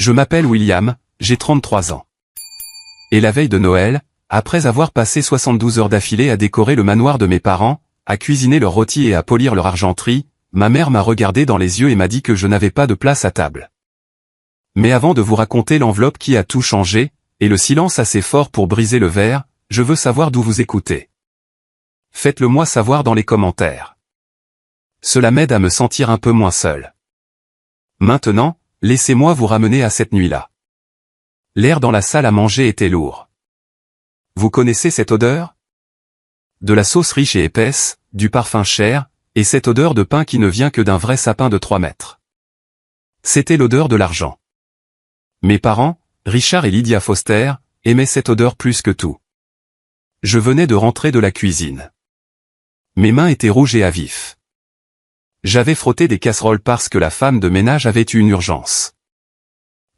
Je m'appelle William, j'ai 33 ans. Et la veille de Noël, après avoir passé 72 heures d'affilée à décorer le manoir de mes parents, à cuisiner leurs rôtis et à polir leur argenterie, ma mère m'a regardé dans les yeux et m'a dit que je n'avais pas de place à table. Mais avant de vous raconter l'enveloppe qui a tout changé, et le silence assez fort pour briser le verre, je veux savoir d'où vous écoutez. Faites-le moi savoir dans les commentaires. Cela m'aide à me sentir un peu moins seul. Maintenant, laissez-moi vous ramener à cette nuit-là. L'air dans la salle à manger était lourd. Vous connaissez cette odeur? De la sauce riche et épaisse, du parfum cher, et cette odeur de pain qui ne vient que d'un vrai sapin de 3 mètres. C'était l'odeur de l'argent. Mes parents, Richard et Lydia Foster, aimaient cette odeur plus que tout. Je venais de rentrer de la cuisine. Mes mains étaient rouges et à vif. J'avais frotté des casseroles parce que la femme de ménage avait eu une urgence.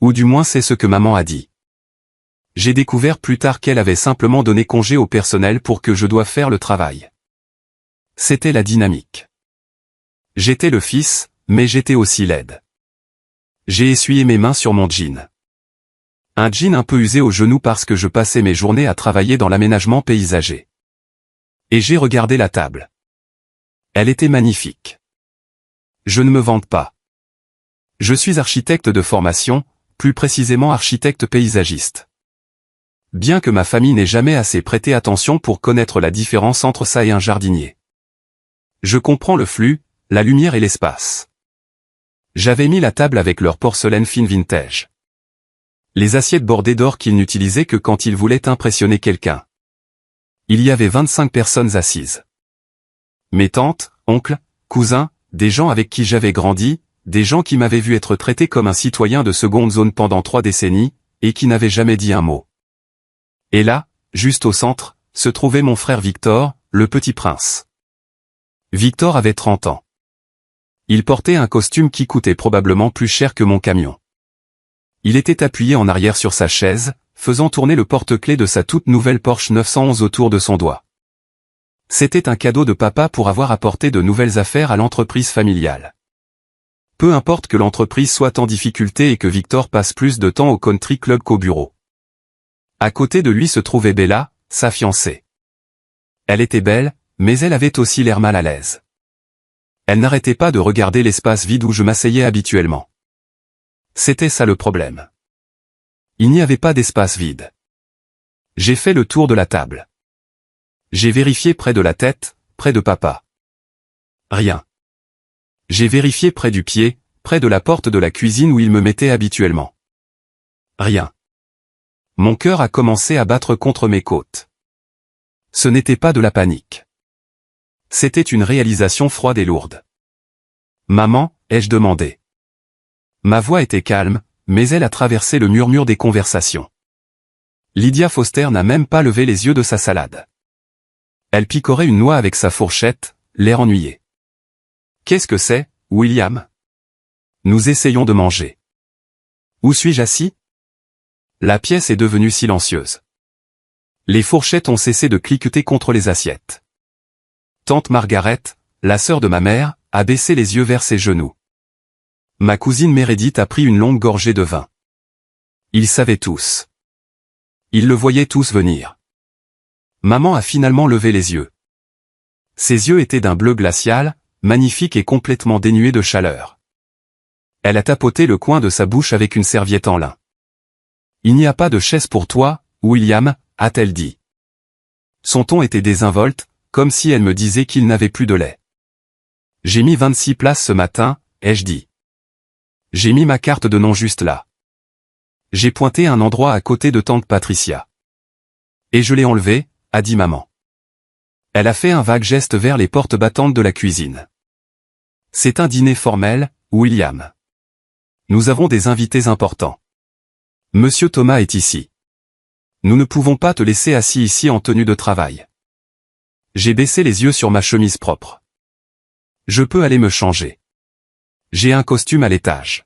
Ou du moins c'est ce que maman a dit. J'ai découvert plus tard qu'elle avait simplement donné congé au personnel pour que je doive faire le travail. C'était la dynamique. J'étais le fils, mais j'étais aussi laide. J'ai essuyé mes mains sur mon jean. Un jean un peu usé aux genoux parce que je passais mes journées à travailler dans l'aménagement paysager. Et j'ai regardé la table. Elle était magnifique. Je ne me vante pas. Je suis architecte de formation, plus précisément architecte paysagiste. Bien que ma famille n'ait jamais assez prêté attention pour connaître la différence entre ça et un jardinier. Je comprends le flux, la lumière et l'espace. J'avais mis la table avec leur porcelaine fine vintage. Les assiettes bordées d'or qu'ils n'utilisaient que quand ils voulaient impressionner quelqu'un. Il y avait 25 personnes assises. Mes tantes, oncles, cousins, des gens avec qui j'avais grandi, des gens qui m'avaient vu être traité comme un citoyen de seconde zone pendant 3 décennies, et qui n'avaient jamais dit un mot. Et là, juste au centre, se trouvait mon frère Victor, le petit prince. Victor avait 30 ans. Il portait un costume qui coûtait probablement plus cher que mon camion. Il était appuyé en arrière sur sa chaise, faisant tourner le porte-clés de sa toute nouvelle Porsche 911 autour de son doigt. C'était un cadeau de papa pour avoir apporté de nouvelles affaires à l'entreprise familiale. Peu importe que l'entreprise soit en difficulté et que Victor passe plus de temps au country club qu'au bureau. À côté de lui se trouvait Bella, sa fiancée. Elle était belle, mais elle avait aussi l'air mal à l'aise. Elle n'arrêtait pas de regarder l'espace vide où je m'asseyais habituellement. C'était ça le problème. Il n'y avait pas d'espace vide. J'ai fait le tour de la table. J'ai vérifié près de la tête, près de papa. Rien. J'ai vérifié près du pied, près de la porte de la cuisine où il me mettait habituellement. Rien. Mon cœur a commencé à battre contre mes côtes. Ce n'était pas de la panique. C'était une réalisation froide et lourde. Maman, ai-je demandé. Ma voix était calme, mais elle a traversé le murmure des conversations. Lydia Foster n'a même pas levé les yeux de sa salade. Elle picorait une noix avec sa fourchette, l'air ennuyé. Qu'est-ce que c'est, William? Nous essayons de manger. Où suis-je assis? La pièce est devenue silencieuse. Les fourchettes ont cessé de cliqueter contre les assiettes. Tante Margaret, la sœur de ma mère, a baissé les yeux vers ses genoux. Ma cousine Meredith a pris une longue gorgée de vin. Ils savaient tous. Ils le voyaient tous venir. Maman a finalement levé les yeux. Ses yeux étaient d'un bleu glacial, magnifique et complètement dénué de chaleur. Elle a tapoté le coin de sa bouche avec une serviette en lin. Il n'y a pas de chaise pour toi, William, a-t-elle dit. Son ton était désinvolte, comme si elle me disait qu'il n'avait plus de lait. J'ai mis 26 places ce matin, ai-je dit. J'ai mis ma carte de nom juste là. J'ai pointé un endroit à côté de tante Patricia. Et je l'ai enlevé, a dit maman. Elle a fait un vague geste vers les portes battantes de la cuisine. C'est un dîner formel, William. Nous avons des invités importants. Monsieur Thomas est ici. Nous ne pouvons pas te laisser assis ici en tenue de travail. J'ai baissé les yeux sur ma chemise propre. Je peux aller me changer. J'ai un costume à l'étage.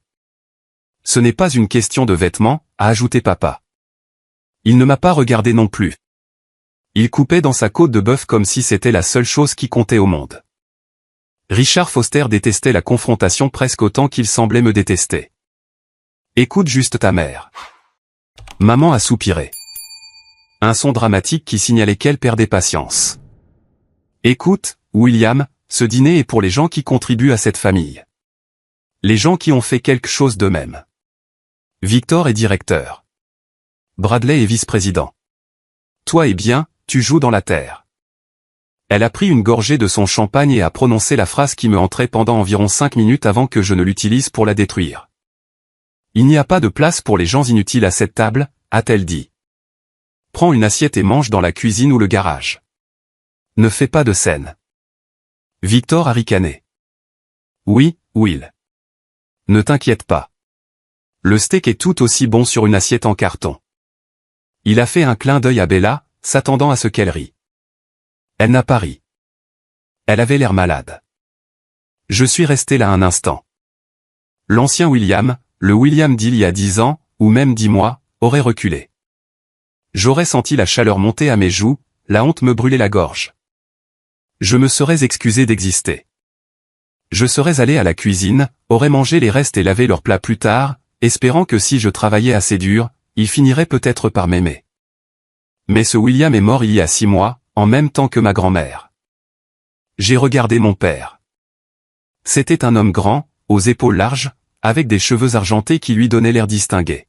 Ce n'est pas une question de vêtements, a ajouté papa. Il ne m'a pas regardé non plus. Il coupait dans sa côte de bœuf comme si c'était la seule chose qui comptait au monde. Richard Foster détestait la confrontation presque autant qu'il semblait me détester. Écoute juste ta mère. Maman a soupiré. Un son dramatique qui signalait qu'elle perdait patience. Écoute, William, ce dîner est pour les gens qui contribuent à cette famille. Les gens qui ont fait quelque chose d'eux-mêmes. Victor est directeur. Bradley est vice-président. Toi eh bien, tu joues dans la terre. Elle a pris une gorgée de son champagne et a prononcé la phrase qui me entrait pendant environ 5 minutes avant que je ne l'utilise pour la détruire. Il n'y a pas de place pour les gens inutiles à cette table, a-t-elle dit. Prends une assiette et mange dans la cuisine ou le garage. Ne fais pas de scène. Victor a ricané. Oui, Will. Ne t'inquiète pas. Le steak est tout aussi bon sur une assiette en carton. Il a fait un clin d'œil à Bella, s'attendant à ce qu'elle rie. Elle n'a pas ri. Elle avait l'air malade. Je suis resté là un instant. L'ancien William, le William d'il y a 10 ans, ou même 10 mois, aurait reculé. J'aurais senti la chaleur monter à mes joues, la honte me brûlait la gorge. Je me serais excusé d'exister. Je serais allé à la cuisine, aurais mangé les restes et lavé leurs plats plus tard, espérant que si je travaillais assez dur, il finirait peut-être par m'aimer. Mais ce William est mort il y a 6 mois, en même temps que ma grand-mère. J'ai regardé mon père. C'était un homme grand, aux épaules larges, avec des cheveux argentés qui lui donnaient l'air distingué.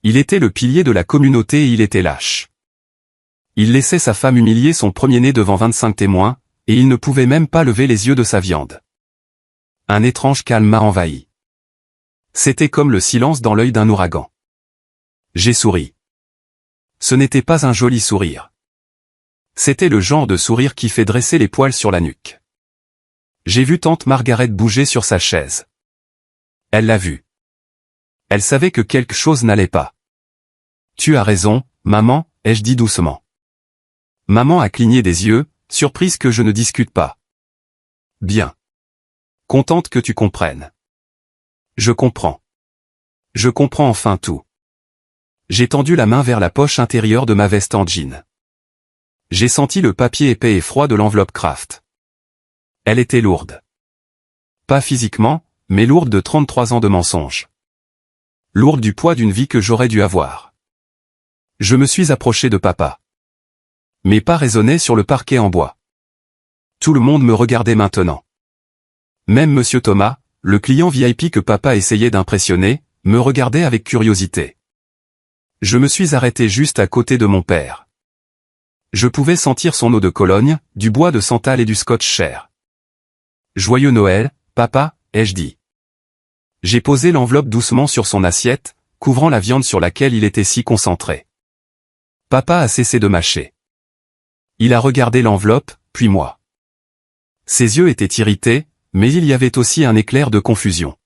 Il était le pilier de la communauté et il était lâche. Il laissait sa femme humilier son premier-né devant 25 témoins, et il ne pouvait même pas lever les yeux de sa viande. Un étrange calme m'a envahi. C'était comme le silence dans l'œil d'un ouragan. J'ai souri. Ce n'était pas un joli sourire. C'était le genre de sourire qui fait dresser les poils sur la nuque. J'ai vu tante Margaret bouger sur sa chaise. Elle l'a vu. Elle savait que quelque chose n'allait pas. Tu as raison, maman, ai-je dit doucement. Maman a cligné des yeux, surprise que je ne discute pas. Bien. Contente que tu comprennes. Je comprends. Je comprends enfin tout. J'ai tendu la main vers la poche intérieure de ma veste en jean. J'ai senti le papier épais et froid de l'enveloppe Kraft. Elle était lourde. Pas physiquement, mais lourde de 33 ans de mensonges. Lourde du poids d'une vie que j'aurais dû avoir. Je me suis approché de papa. Mes pas résonnaient sur le parquet en bois. Tout le monde me regardait maintenant. Même Monsieur Thomas, le client VIP que papa essayait d'impressionner, me regardait avec curiosité. Je me suis arrêté juste à côté de mon père. Je pouvais sentir son eau de Cologne, du bois de santal et du scotch cher. Joyeux Noël, papa, ai-je dit. J'ai posé l'enveloppe doucement sur son assiette, couvrant la viande sur laquelle il était si concentré. Papa a cessé de mâcher. Il a regardé l'enveloppe, puis moi. Ses yeux étaient irrités, mais il y avait aussi un éclair de confusion.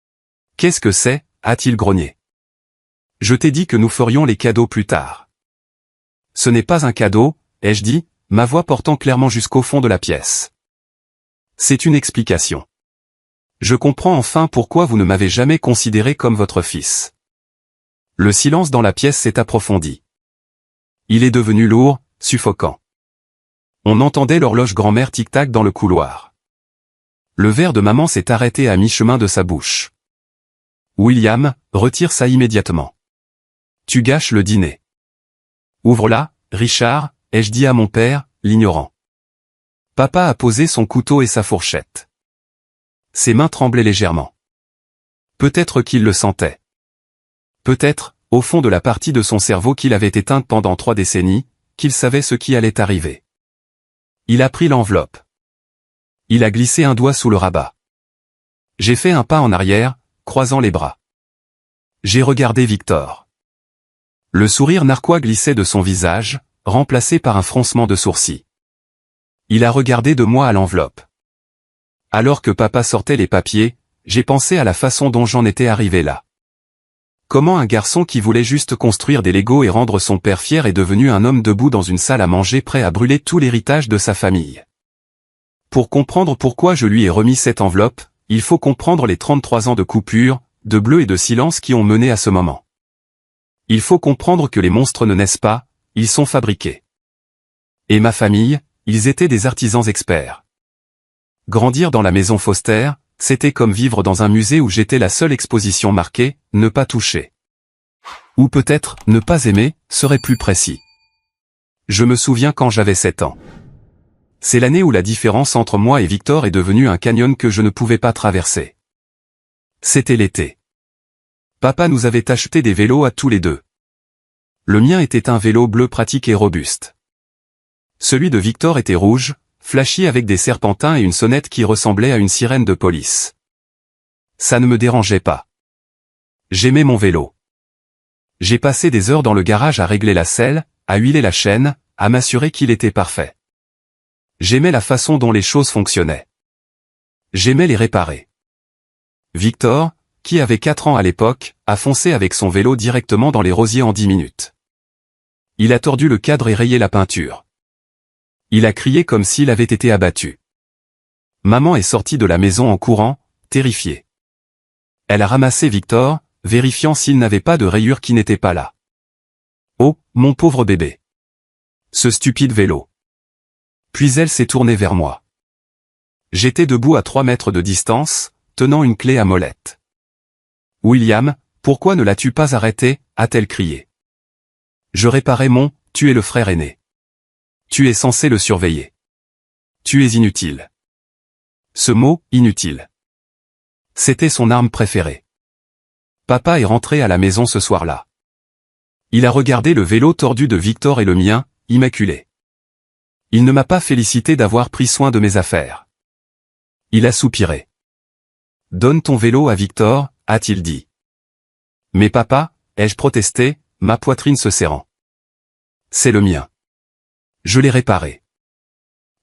« Qu'est-ce que c'est » a-t-il grogné. « Je t'ai dit que nous ferions les cadeaux plus tard. »« Ce n'est pas un cadeau, ai-je dit, ma voix portant clairement jusqu'au fond de la pièce. C'est une explication. Je comprends enfin pourquoi vous ne m'avez jamais considéré comme votre fils. » Le silence dans la pièce s'est approfondi. Il est devenu lourd, suffocant. On entendait l'horloge grand-mère tic-tac dans le couloir. Le verre de maman s'est arrêté à mi-chemin de sa bouche. William, retire ça immédiatement. Tu gâches le dîner. Ouvre-la, Richard, ai-je dit à mon père, l'ignorant. Papa a posé son couteau et sa fourchette. Ses mains tremblaient légèrement. Peut-être qu'il le sentait. Peut-être, au fond de la partie de son cerveau qu'il avait éteinte pendant 3 décennies, qu'il savait ce qui allait arriver. Il a pris l'enveloppe. Il a glissé un doigt sous le rabat. J'ai fait un pas en arrière, croisant les bras. J'ai regardé Victor. Le sourire narquois glissait de son visage, remplacé par un froncement de sourcils. Il a regardé de moi à l'enveloppe. Alors que papa sortait les papiers, j'ai pensé à la façon dont j'en étais arrivé là. Comment un garçon qui voulait juste construire des Legos et rendre son père fier est devenu un homme debout dans une salle à manger prêt à brûler tout l'héritage de sa famille. Pour comprendre pourquoi je lui ai remis cette enveloppe, il faut comprendre les 33 ans de coupure, de bleu et de silence qui ont mené à ce moment. Il faut comprendre que les monstres ne naissent pas, ils sont fabriqués. Et ma famille, ils étaient des artisans experts. Grandir dans la maison Foster, c'était comme vivre dans un musée où j'étais la seule exposition marquée « Ne pas toucher ». Ou peut-être « Ne pas aimer » serait plus précis. Je me souviens quand j'avais 7 ans. C'est l'année où la différence entre moi et Victor est devenue un canyon que je ne pouvais pas traverser. C'était l'été. Papa nous avait acheté des vélos à tous les deux. Le mien était un vélo bleu pratique et robuste. Celui de Victor était rouge, flashy avec des serpentins et une sonnette qui ressemblait à une sirène de police. Ça ne me dérangeait pas. J'aimais mon vélo. J'ai passé des heures dans le garage à régler la selle, à huiler la chaîne, à m'assurer qu'il était parfait. J'aimais la façon dont les choses fonctionnaient. J'aimais les réparer. Victor, qui avait 4 ans à l'époque, a foncé avec son vélo directement dans les rosiers en 10 minutes. Il a tordu le cadre et rayé la peinture. Il a crié comme s'il avait été abattu. Maman est sortie de la maison en courant, terrifiée. Elle a ramassé Victor, vérifiant s'il n'avait pas de rayures qui n'étaient pas là. Oh, mon pauvre bébé. Ce stupide vélo. Puis elle s'est tournée vers moi. J'étais debout à 3 mètres de distance, tenant une clé à molette. « William, pourquoi ne l'as-tu pas arrêté ?» a-t-elle crié. Je réparais mon « tu es le frère aîné. Tu es censé le surveiller. Tu es inutile. » Ce mot, inutile. C'était son arme préférée. Papa est rentré à la maison ce soir-là. Il a regardé le vélo tordu de Victor et le mien, immaculé. Il ne m'a pas félicité d'avoir pris soin de mes affaires. Il a soupiré. « Donne ton vélo à Victor », a-t-il dit. « Mais papa », ai-je protesté, ma poitrine se serrant. « C'est le mien. Je l'ai réparé. »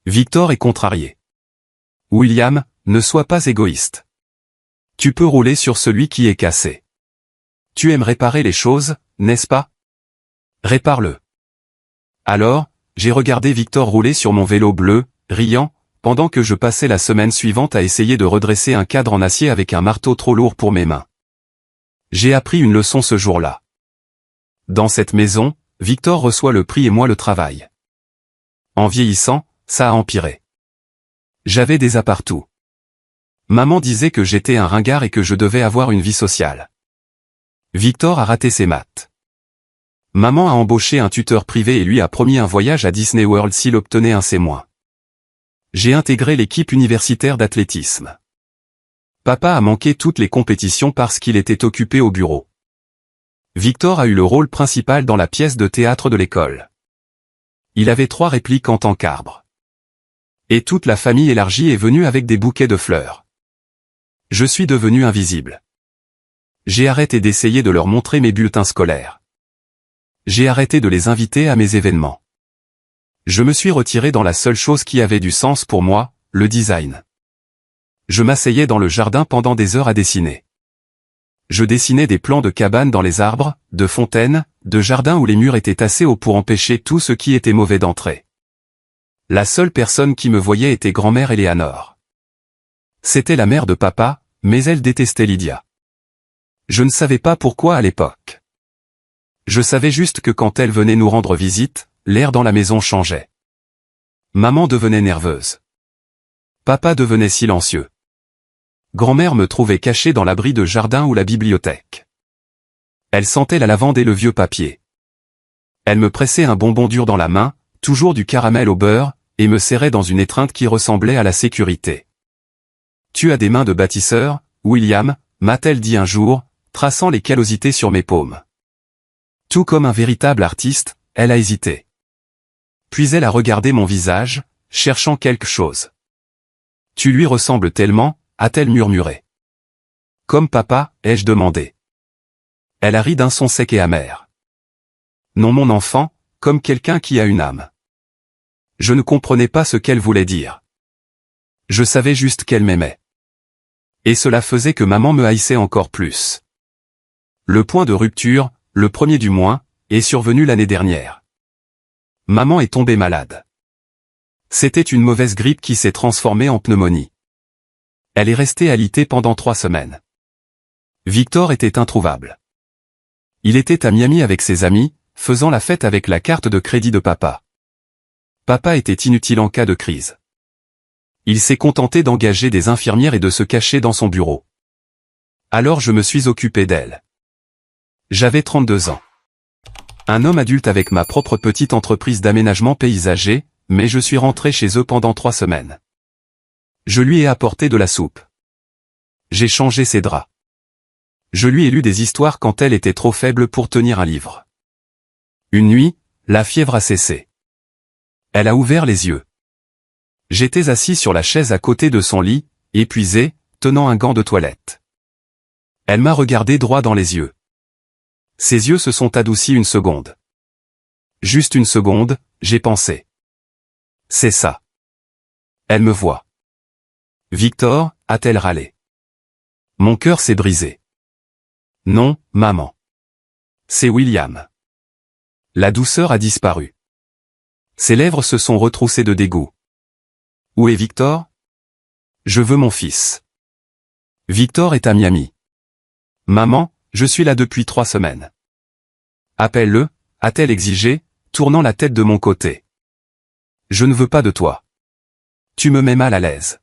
Victor est contrarié. « William, ne sois pas égoïste. Tu peux rouler sur celui qui est cassé. Tu aimes réparer les choses, n'est-ce pas? Répare-le. » Alors, j'ai regardé Victor rouler sur mon vélo bleu, riant, pendant que je passais la semaine suivante à essayer de redresser un cadre en acier avec un marteau trop lourd pour mes mains. J'ai appris une leçon ce jour-là. Dans cette maison, Victor reçoit le prix et moi le travail. En vieillissant, ça a empiré. J'avais des appartous. Maman disait que j'étais un ringard et que je devais avoir une vie sociale. Victor a raté ses maths. Maman a embauché un tuteur privé et lui a promis un voyage à Disney World s'il obtenait un C-. J'ai intégré l'équipe universitaire d'athlétisme. Papa a manqué toutes les compétitions parce qu'il était occupé au bureau. Victor a eu le rôle principal dans la pièce de théâtre de l'école. Il avait 3 répliques en tant qu'arbre. Et toute la famille élargie est venue avec des bouquets de fleurs. Je suis devenu invisible. J'ai arrêté d'essayer de leur montrer mes bulletins scolaires. J'ai arrêté de les inviter à mes événements. Je me suis retiré dans la seule chose qui avait du sens pour moi, le design. Je m'asseyais dans le jardin pendant des heures à dessiner. Je dessinais des plans de cabanes dans les arbres, de fontaines, de jardins où les murs étaient tassés haut pour empêcher tout ce qui était mauvais d'entrer. La seule personne qui me voyait était grand-mère Eleanor. C'était la mère de papa, mais elle détestait Lydia. Je ne savais pas pourquoi à l'époque. Je savais juste que quand elle venait nous rendre visite, l'air dans la maison changeait. Maman devenait nerveuse. Papa devenait silencieux. Grand-mère me trouvait caché dans l'abri de jardin ou la bibliothèque. Elle sentait la lavande et le vieux papier. Elle me pressait un bonbon dur dans la main, toujours du caramel au beurre, et me serrait dans une étreinte qui ressemblait à la sécurité. « Tu as des mains de bâtisseur, William », m'a-t-elle dit un jour, traçant les callosités sur mes paumes. Tout comme un véritable artiste, elle a hésité. Puis elle a regardé mon visage, cherchant quelque chose. « Tu lui ressembles tellement », a-t-elle murmuré. « Comme papa », ai-je demandé. Elle a ri d'un son sec et amer. « Non mon enfant, comme quelqu'un qui a une âme. » Je ne comprenais pas ce qu'elle voulait dire. Je savais juste qu'elle m'aimait. Et cela faisait que maman me haïssait encore plus. Le point de rupture, le premier du mois, est survenu l'année dernière. Maman est tombée malade. C'était une mauvaise grippe qui s'est transformée en pneumonie. Elle est restée alitée pendant 3 semaines. Victor était introuvable. Il était à Miami avec ses amis, faisant la fête avec la carte de crédit de papa. Papa était inutile en cas de crise. Il s'est contenté d'engager des infirmières et de se cacher dans son bureau. Alors je me suis occupé d'elle. J'avais 32 ans. Un homme adulte avec ma propre petite entreprise d'aménagement paysager, mais je suis rentré chez eux pendant 3 semaines. Je lui ai apporté de la soupe. J'ai changé ses draps. Je lui ai lu des histoires quand elle était trop faible pour tenir un livre. Une nuit, la fièvre a cessé. Elle a ouvert les yeux. J'étais assis sur la chaise à côté de son lit, épuisé, tenant un gant de toilette. Elle m'a regardé droit dans les yeux. Ses yeux se sont adoucis une seconde. Juste une seconde, j'ai pensé. C'est ça. Elle me voit. Victor, a-t-elle râlé. Mon cœur s'est brisé. Non, maman. C'est William. La douceur a disparu. Ses lèvres se sont retroussées de dégoût. Où est Victor? Je veux mon fils. Victor est à Miami. Maman, je suis là depuis 3 semaines. Appelle-le, a-t-elle exigé, tournant la tête de mon côté. Je ne veux pas de toi. Tu me mets mal à l'aise.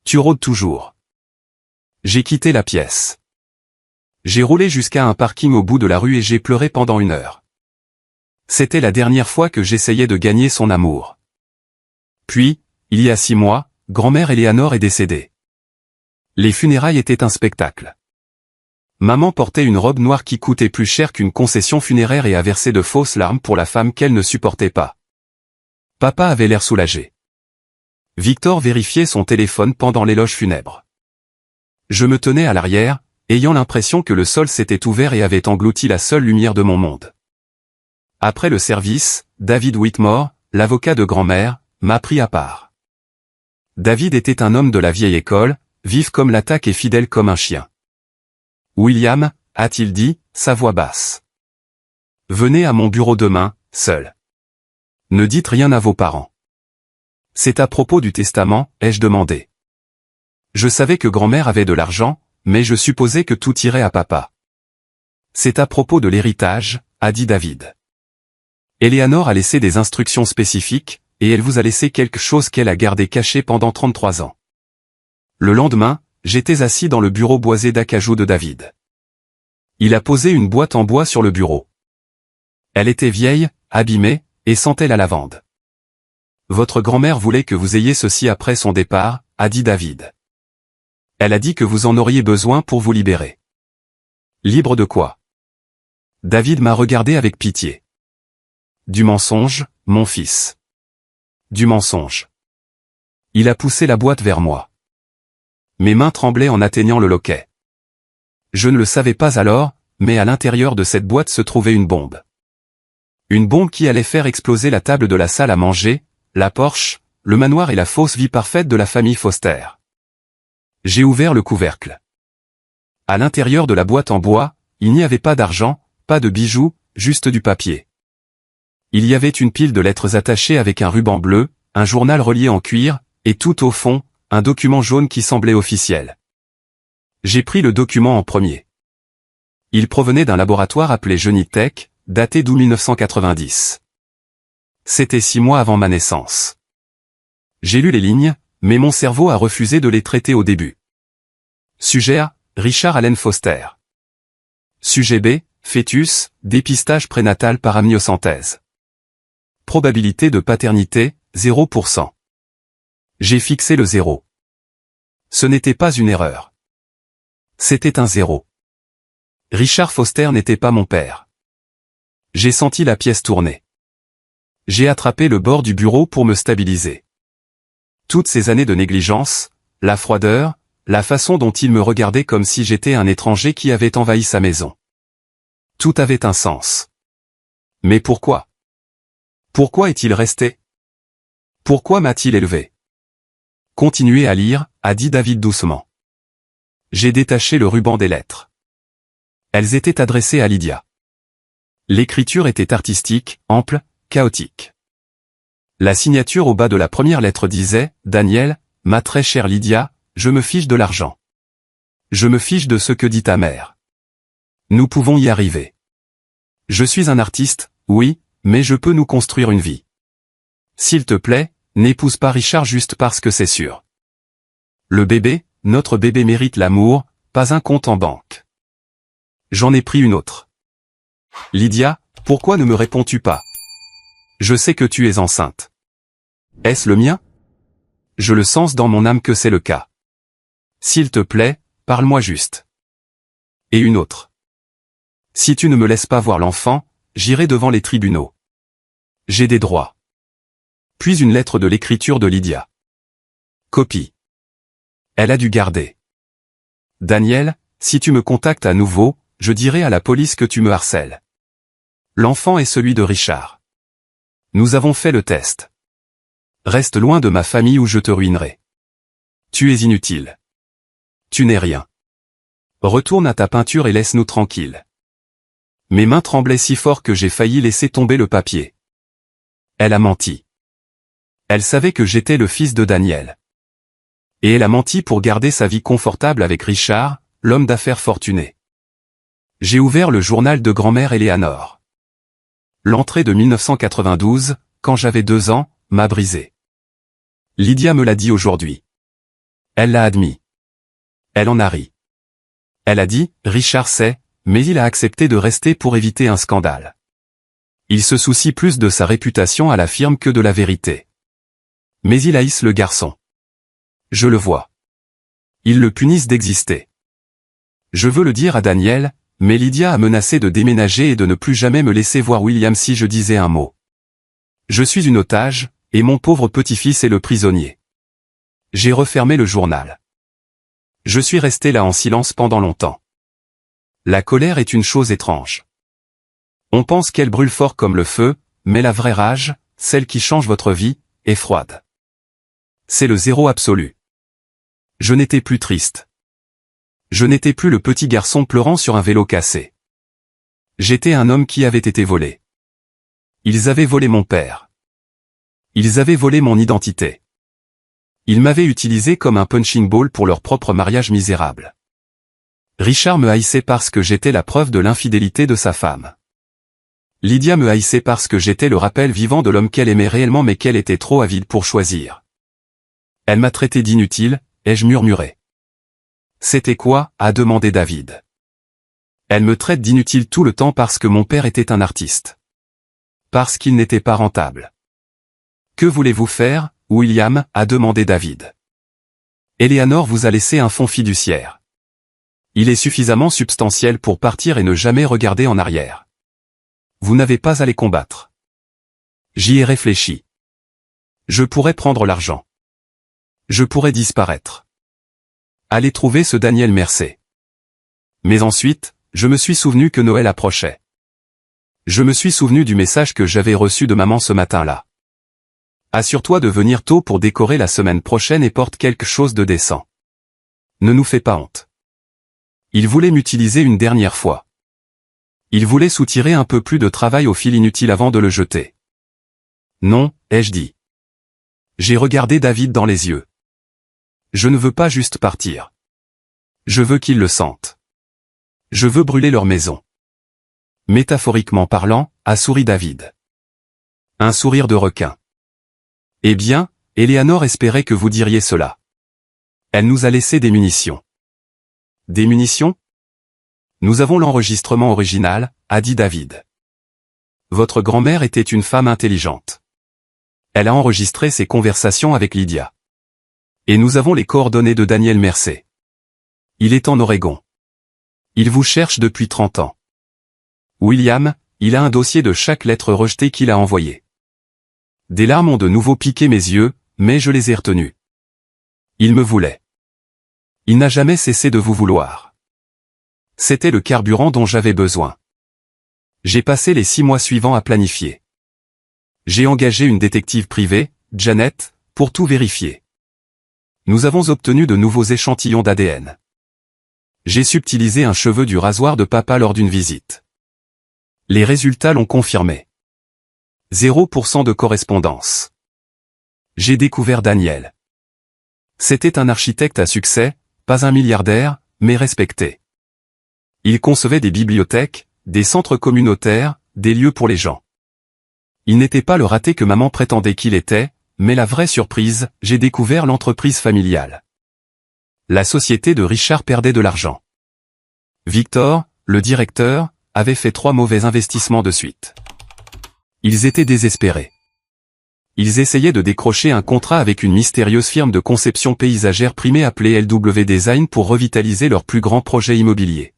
Tu rôdes toujours. J'ai quitté la pièce. J'ai roulé jusqu'à un parking au bout de la rue et j'ai pleuré pendant 1 heure. C'était la dernière fois que j'essayais de gagner son amour. Puis, il y a 6 mois, grand-mère Eleanor est décédée. Les funérailles étaient un spectacle. Maman portait une robe noire qui coûtait plus cher qu'une concession funéraire et a versé de fausses larmes pour la femme qu'elle ne supportait pas. Papa avait l'air soulagé. Victor vérifiait son téléphone pendant l'éloge funèbre. Je me tenais à l'arrière, ayant l'impression que le sol s'était ouvert et avait englouti la seule lumière de mon monde. Après le service, David Whitmore, l'avocat de grand-mère, m'a pris à part. David était un homme de la vieille école, vif comme l'attaque et fidèle comme un chien. William, a-t-il dit, sa voix basse. Venez à mon bureau demain, seul. Ne dites rien à vos parents. C'est à propos du testament, ai-je demandé. Je savais que grand-mère avait de l'argent, mais je supposais que tout irait à papa. C'est à propos de l'héritage, a dit David. Eleanor a laissé des instructions spécifiques, et elle vous a laissé quelque chose qu'elle a gardé caché pendant 33 ans. Le lendemain, j'étais assis dans le bureau boisé d'acajou de David. Il a posé une boîte en bois sur le bureau. Elle était vieille, abîmée, et sentait la lavande. Votre grand-mère voulait que vous ayez ceci après son départ, a dit David. Elle a dit que vous en auriez besoin pour vous libérer. Libre de quoi? David m'a regardé avec pitié. Du mensonge, mon fils. Du mensonge. Il a poussé la boîte vers moi. Mes mains tremblaient en atteignant le loquet. Je ne le savais pas alors, mais à l'intérieur de cette boîte se trouvait une bombe. Une bombe qui allait faire exploser la table de la salle à manger, la Porsche, le manoir et la fausse vie parfaite de la famille Foster. J'ai ouvert le couvercle. À l'intérieur de la boîte en bois, il n'y avait pas d'argent, pas de bijoux, juste du papier. Il y avait une pile de lettres attachées avec un ruban bleu, un journal relié en cuir, et tout au fond, un document jaune qui semblait officiel. J'ai pris le document en premier. Il provenait d'un laboratoire appelé Genitech, daté d'août 1990. C'était 6 mois avant ma naissance. J'ai lu les lignes, mais mon cerveau a refusé de les traiter au début. Sujet A, Richard Allen Foster. Sujet B, fœtus, dépistage prénatal par amniosynthèse. Probabilité de paternité, 0%. J'ai fixé le 0. Ce n'était pas une erreur. C'était un 0. Richard Foster n'était pas mon père. J'ai senti la pièce tourner. J'ai attrapé le bord du bureau pour me stabiliser. Toutes ces années de négligence, la froideur, la façon dont il me regardait comme si j'étais un étranger qui avait envahi sa maison. Tout avait un sens. Mais pourquoi? Pourquoi est-il resté? Pourquoi m'a-t-il élevé? Continuez à lire, a dit David doucement. J'ai détaché le ruban des lettres. Elles étaient adressées à Lydia. L'écriture était artistique, ample, chaotique. La signature au bas de la première lettre disait « Daniel, ma très chère Lydia, je me fiche de l'argent. Je me fiche de ce que dit ta mère. Nous pouvons y arriver. Je suis un artiste, oui, mais je peux nous construire une vie. S'il te plaît, n'épouse pas Richard juste parce que c'est sûr. Le bébé, notre bébé mérite l'amour, pas un compte en banque. J'en ai pris une autre. Lydia, pourquoi ne me réponds-tu pas? Je sais que tu es enceinte. Est-ce le mien? Je le sens dans mon âme que c'est le cas. S'il te plaît, parle-moi juste. Et une autre. Si tu ne me laisses pas voir l'enfant, j'irai devant les tribunaux. J'ai des droits. Puis une lettre de l'écriture de Lydia. Copie. Elle a dû garder. Daniel, si tu me contactes à nouveau, je dirai à la police que tu me harcèles. L'enfant est celui de Richard. Nous avons fait le test. Reste loin de ma famille ou je te ruinerai. Tu es inutile. Tu n'es rien. Retourne à ta peinture et laisse-nous tranquilles. Mes mains tremblaient si fort que j'ai failli laisser tomber le papier. Elle a menti. Elle savait que j'étais le fils de Daniel. Et elle a menti pour garder sa vie confortable avec Richard, l'homme d'affaires fortuné. J'ai ouvert le journal de grand-mère Éléanore. L'entrée de 1992, quand j'avais 2 ans, m'a brisé. Lydia me l'a dit aujourd'hui. Elle l'a admis. Elle en a ri. Elle a dit, Richard sait, mais il a accepté de rester pour éviter un scandale. Il se soucie plus de sa réputation à la firme que de la vérité. Mais il haïsse le garçon. Je le vois. Ils le punissent d'exister. Je veux le dire à Daniel, mais Lydia a menacé de déménager et de ne plus jamais me laisser voir William si je disais un mot. Je suis une otage, et mon pauvre petit-fils est le prisonnier. J'ai refermé le journal. Je suis resté là en silence pendant longtemps. La colère est une chose étrange. On pense qu'elle brûle fort comme le feu, mais la vraie rage, celle qui change votre vie, est froide. C'est le zéro absolu. Je n'étais plus triste. Je n'étais plus le petit garçon pleurant sur un vélo cassé. J'étais un homme qui avait été volé. Ils avaient volé mon père. Ils avaient volé mon identité. Ils m'avaient utilisé comme un punching ball pour leur propre mariage misérable. Richard me haïssait parce que j'étais la preuve de l'infidélité de sa femme. Lydia me haïssait parce que j'étais le rappel vivant de l'homme qu'elle aimait réellement mais qu'elle était trop avide pour choisir. Elle m'a traité d'inutile, ai-je murmuré. C'était quoi, a demandé David. Elle me traite d'inutile tout le temps parce que mon père était un artiste. Parce qu'il n'était pas rentable. Que voulez-vous faire, William, a demandé David. Éléanore vous a laissé un fonds fiduciaire. Il est suffisamment substantiel pour partir et ne jamais regarder en arrière. Vous n'avez pas à les combattre. J'y ai réfléchi. Je pourrais prendre l'argent. Je pourrais disparaître. Allez trouver ce Daniel Mercé. Mais ensuite, je me suis souvenu que Noël approchait. Je me suis souvenu du message que j'avais reçu de maman ce matin-là. Assure-toi de venir tôt pour décorer la semaine prochaine et porte quelque chose de décent. Ne nous fais pas honte. Il voulait m'utiliser une dernière fois. Il voulait soutirer un peu plus de travail au fil inutile avant de le jeter. Non, ai-je dit. J'ai regardé David dans les yeux. Je ne veux pas juste partir. Je veux qu'ils le sentent. Je veux brûler leur maison. Métaphoriquement parlant, a souri David. Un sourire de requin. Eh bien, Éléanore espérait que vous diriez cela. Elle nous a laissé des munitions. Des munitions? Nous avons l'enregistrement original, a dit David. Votre grand-mère était une femme intelligente. Elle a enregistré ses conversations avec Lydia. Et nous avons les coordonnées de Daniel Mercé. Il est en Oregon. Il vous cherche depuis 30 ans. William, il a un dossier de chaque lettre rejetée qu'il a envoyée. Des larmes ont de nouveau piqué mes yeux, mais je les ai retenues. Il me voulait. Il n'a jamais cessé de vous vouloir. C'était le carburant dont j'avais besoin. J'ai passé les 6 mois suivants à planifier. J'ai engagé une détective privée, Janet, pour tout vérifier. Nous avons obtenu de nouveaux échantillons d'ADN. J'ai subtilisé un cheveu du rasoir de papa lors d'une visite. Les résultats l'ont confirmé. 0% de correspondance. J'ai découvert Daniel. C'était un architecte à succès, pas un milliardaire, mais respecté. Il concevait des bibliothèques, des centres communautaires, des lieux pour les gens. Il n'était pas le raté que maman prétendait qu'il était, mais la vraie surprise, j'ai découvert l'entreprise familiale. La société de Richard perdait de l'argent. Victor, le directeur, avait fait 3 mauvais investissements de suite. Ils étaient désespérés. Ils essayaient de décrocher un contrat avec une mystérieuse firme de conception paysagère primée appelée LW Design pour revitaliser leur plus grand projet immobilier.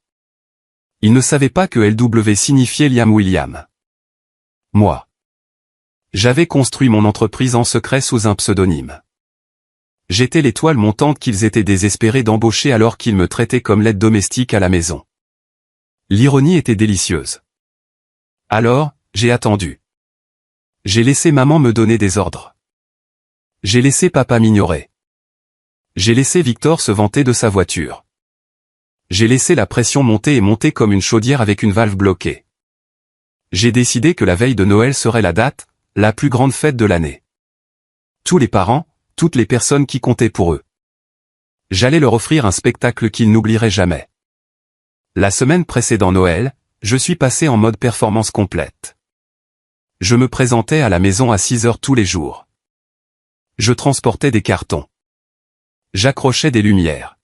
Ils ne savaient pas que LW signifiait Liam William. Moi. J'avais construit mon entreprise en secret sous un pseudonyme. J'étais l'étoile montante qu'ils étaient désespérés d'embaucher alors qu'ils me traitaient comme l'aide domestique à la maison. L'ironie était délicieuse. Alors, j'ai attendu. J'ai laissé maman me donner des ordres. J'ai laissé papa m'ignorer. J'ai laissé Victor se vanter de sa voiture. J'ai laissé la pression monter et monter comme une chaudière avec une valve bloquée. J'ai décidé que la veille de Noël serait la date, la plus grande fête de l'année. Tous les parents, toutes les personnes qui comptaient pour eux. J'allais leur offrir un spectacle qu'ils n'oublieraient jamais. La semaine précédant Noël, je suis passé en mode performance complète. Je me présentais à la maison à 6 heures tous les jours. Je transportais des cartons. J'accrochais des lumières.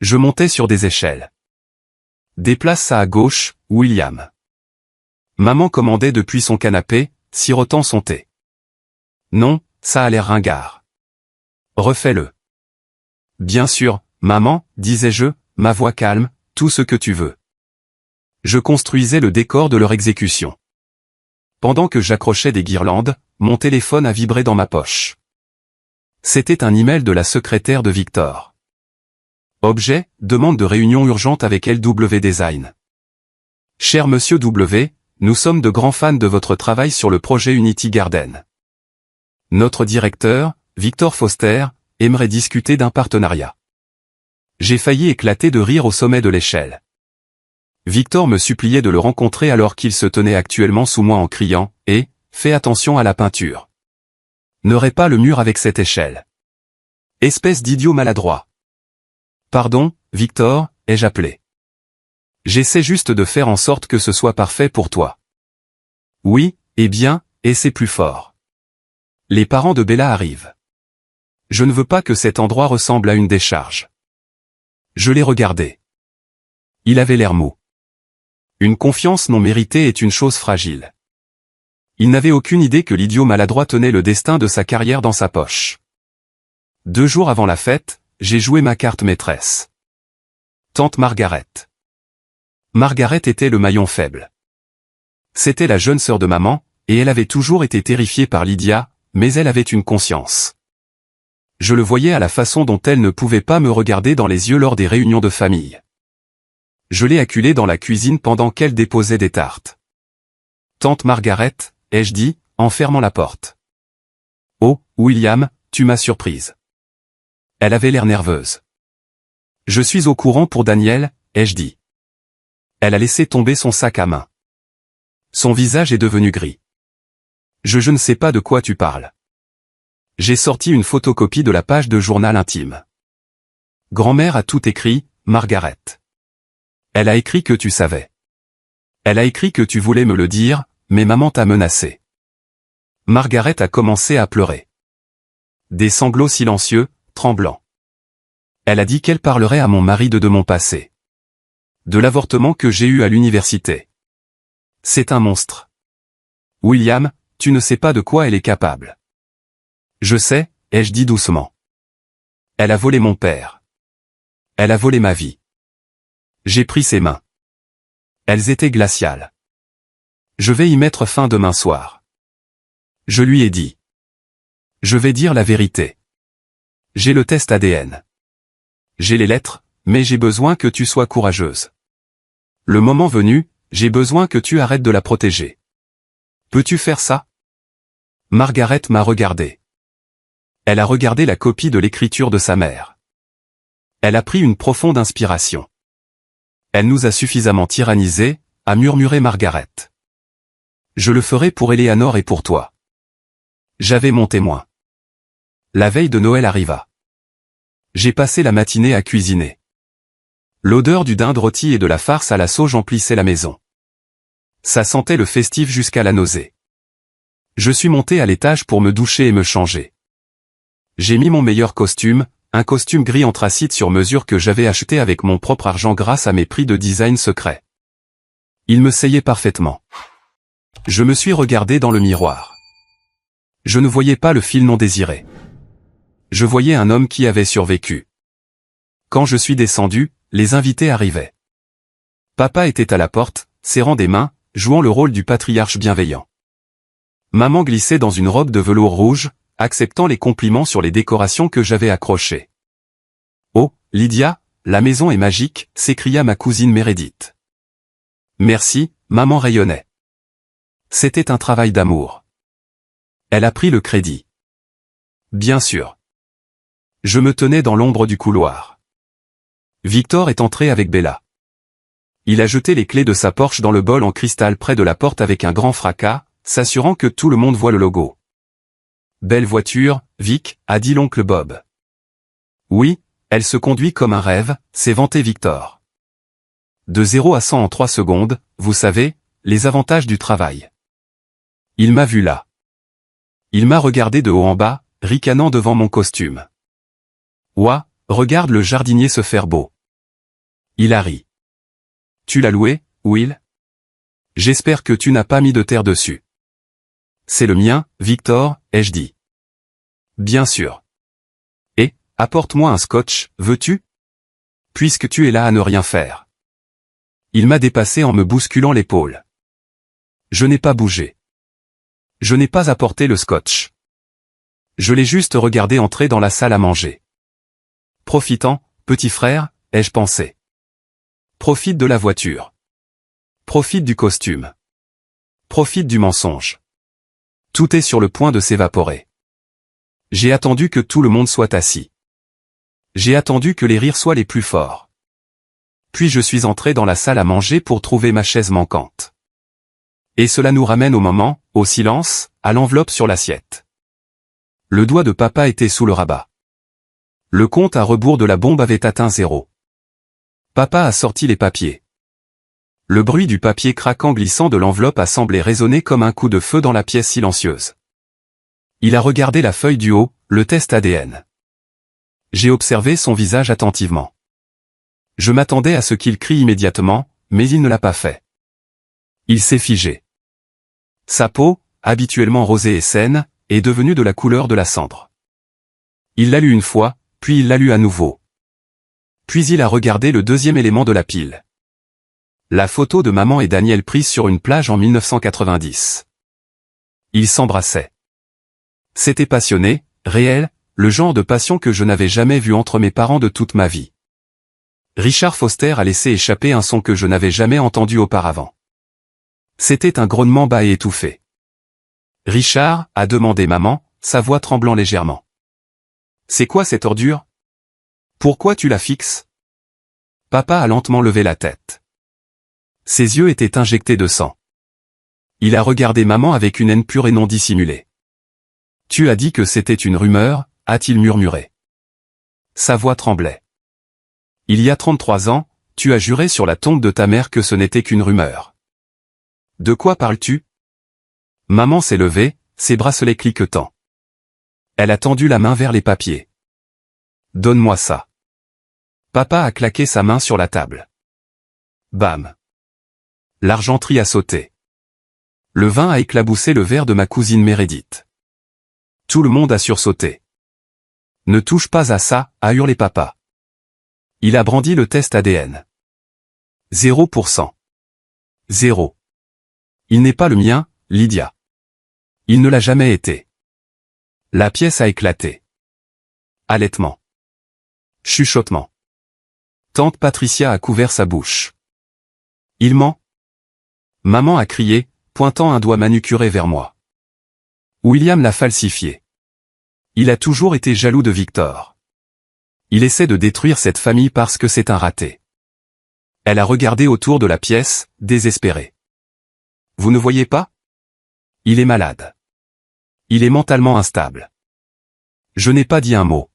Je montais sur des échelles. Déplace ça à gauche, William. Maman commandait depuis son canapé, sirotant son thé. Non, ça a l'air ringard. Refais-le. Bien sûr, maman, disais-je, ma voix calme, tout ce que tu veux. Je construisais le décor de leur exécution. Pendant que j'accrochais des guirlandes, mon téléphone a vibré dans ma poche. C'était un email de la secrétaire de Victor. Objet, demande de réunion urgente avec LW Design. Cher Monsieur W, nous sommes de grands fans de votre travail sur le projet Unity Garden. Notre directeur, Victor Foster, aimerait discuter d'un partenariat. J'ai failli éclater de rire au sommet de l'échelle. Victor me suppliait de le rencontrer alors qu'il se tenait actuellement sous moi en criant « Eh, fais attention à la peinture. N'aurais pas le mur avec cette échelle. Espèce d'idiot maladroit. » Pardon, Victor, ai-je appelé. J'essaie juste de faire en sorte que ce soit parfait pour toi. Oui, eh bien, et c'est plus fort. Les parents de Bella arrivent. Je ne veux pas que cet endroit ressemble à une décharge. Je l'ai regardé. Il avait l'air mou. Une confiance non méritée est une chose fragile. Il n'avait aucune idée que l'idiot maladroit tenait le destin de sa carrière dans sa poche. 2 jours avant la fête, j'ai joué ma carte maîtresse. Tante Margaret. Margaret était le maillon faible. C'était la jeune sœur de maman, et elle avait toujours été terrifiée par Lydia, mais elle avait une conscience. Je le voyais à la façon dont elle ne pouvait pas me regarder dans les yeux lors des réunions de famille. Je l'ai acculée dans la cuisine pendant qu'elle déposait des tartes. Tante Margaret, ai-je dit, en fermant la porte. Oh, William, tu m'as surprise. Elle avait l'air nerveuse. Je suis au courant pour Daniel, ai-je dit. Elle a laissé tomber son sac à main. Son visage est devenu gris. Je ne sais pas de quoi tu parles. J'ai sorti une photocopie de la page de journal intime. Grand-mère a tout écrit, Margaret. Elle a écrit que tu savais. Elle a écrit que tu voulais me le dire, mais maman t'a menacé. Margaret a commencé à pleurer. Des sanglots silencieux, tremblants. Elle a dit qu'elle parlerait à mon mari de mon passé. De l'avortement que j'ai eu à l'université. C'est un monstre. William, tu ne sais pas de quoi elle est capable. Je sais, ai-je dit doucement. Elle a volé mon père. Elle a volé ma vie. J'ai pris ses mains. Elles étaient glaciales. Je vais y mettre fin demain soir. Je lui ai dit. Je vais dire la vérité. J'ai le test ADN. J'ai les lettres, mais j'ai besoin que tu sois courageuse. Le moment venu, j'ai besoin que tu arrêtes de la protéger. Peux-tu faire ça? Margaret m'a regardé. Elle a regardé la copie de l'écriture de sa mère. Elle a pris une profonde inspiration. Elle nous a suffisamment tyrannisés, a murmuré Margaret. Je le ferai pour Eleanor et pour toi. J'avais mon témoin. La veille de Noël arriva. J'ai passé la matinée à cuisiner. L'odeur du dinde rôti et de la farce à la sauge emplissait la maison. Ça sentait le festif jusqu'à la nausée. Je suis monté à l'étage pour me doucher et me changer. J'ai mis mon meilleur costume, un costume gris anthracite sur mesure que j'avais acheté avec mon propre argent grâce à mes prix de design secret. Il me seyait parfaitement. Je me suis regardé dans le miroir. Je ne voyais pas le fil non désiré. Je voyais un homme qui avait survécu. Quand je suis descendu, les invités arrivaient. Papa était à la porte, serrant des mains, jouant le rôle du patriarche bienveillant. Maman glissait dans une robe de velours rouge, acceptant les compliments sur les décorations que j'avais accrochées. « Oh, Lydia, la maison est magique !» s'écria ma cousine Meredith. « Merci !» maman rayonnait. C'était un travail d'amour. Elle a pris le crédit. Bien sûr. Je me tenais dans l'ombre du couloir. Victor est entré avec Bella. Il a jeté les clés de sa Porsche dans le bol en cristal près de la porte avec un grand fracas, s'assurant que tout le monde voit le logo. « Belle voiture, Vic », a dit l'oncle Bob. « Oui, elle se conduit comme un rêve », s'est vanté Victor. De 0 à 100 en 3 secondes, vous savez, les avantages du travail. Il m'a vu là. Il m'a regardé de haut en bas, ricanant devant mon costume. « Ouah, regarde le jardinier se faire beau. » Il a ri. « Tu l'as loué, Will ? J'espère que tu n'as pas mis de terre dessus. » « C'est le mien, Victor, ai-je dit. »« Bien sûr. »« Et, apporte-moi un scotch, veux-tu ? Puisque tu es là à ne rien faire. » Il m'a dépassé en me bousculant l'épaule. Je n'ai pas bougé. Je n'ai pas apporté le scotch. Je l'ai juste regardé entrer dans la salle à manger. Profitant, petit frère, ai-je pensé. Profite de la voiture. Profite du costume. Profite du mensonge. Tout est sur le point de s'évaporer. J'ai attendu que tout le monde soit assis. J'ai attendu que les rires soient les plus forts. Puis je suis entré dans la salle à manger pour trouver ma chaise manquante. Et cela nous ramène au moment, au silence, à l'enveloppe sur l'assiette. Le doigt de papa était sous le rabat. Le compte à rebours de la bombe avait atteint 0. Papa a sorti les papiers. Le bruit du papier craquant glissant de l'enveloppe a semblé résonner comme un coup de feu dans la pièce silencieuse. Il a regardé la feuille du haut, le test ADN. J'ai observé son visage attentivement. Je m'attendais à ce qu'il crie immédiatement, mais il ne l'a pas fait. Il s'est figé. Sa peau, habituellement rosée et saine, est devenue de la couleur de la cendre. Il l'a lu une fois, puis il l'a lu à nouveau. Puis il a regardé le deuxième élément de la pile. La photo de maman et Daniel prise sur une plage en 1990. Ils s'embrassaient. C'était passionné, réel, le genre de passion que je n'avais jamais vu entre mes parents de toute ma vie. Richard Foster a laissé échapper un son que je n'avais jamais entendu auparavant. C'était un grognement bas et étouffé. « Richard » a demandé maman, sa voix tremblant légèrement. « C'est quoi cette ordure ? Pourquoi tu la fixes ?» Papa a lentement levé la tête. Ses yeux étaient injectés de sang. Il a regardé maman avec une haine pure et non dissimulée. « Tu as dit que c'était une rumeur » a-t-il murmuré. Sa voix tremblait. « Il y a 33 ans, tu as juré sur la tombe de ta mère que ce n'était qu'une rumeur. » De quoi parles-tu ? Maman s'est levée, ses bracelets cliquetants. Elle a tendu la main vers les papiers. « Donne-moi ça. » Papa a claqué sa main sur la table. Bam. L'argenterie a sauté. Le vin a éclaboussé le verre de ma cousine Meredith. Tout le monde a sursauté. « Ne touche pas à ça » a hurlé papa. Il a brandi le test ADN. 0%. 0. Il n'est pas le mien, Lydia. Il ne l'a jamais été. La pièce a éclaté. Halètement. Chuchotement. Tante Patricia a couvert sa bouche. Il ment. Maman a crié, pointant un doigt manucuré vers moi. William l'a falsifié. Il a toujours été jaloux de Victor. Il essaie de détruire cette famille parce que c'est un raté. Elle a regardé autour de la pièce, désespérée. Vous ne voyez pas ? Il est malade. Il est mentalement instable. Je n'ai pas dit un mot.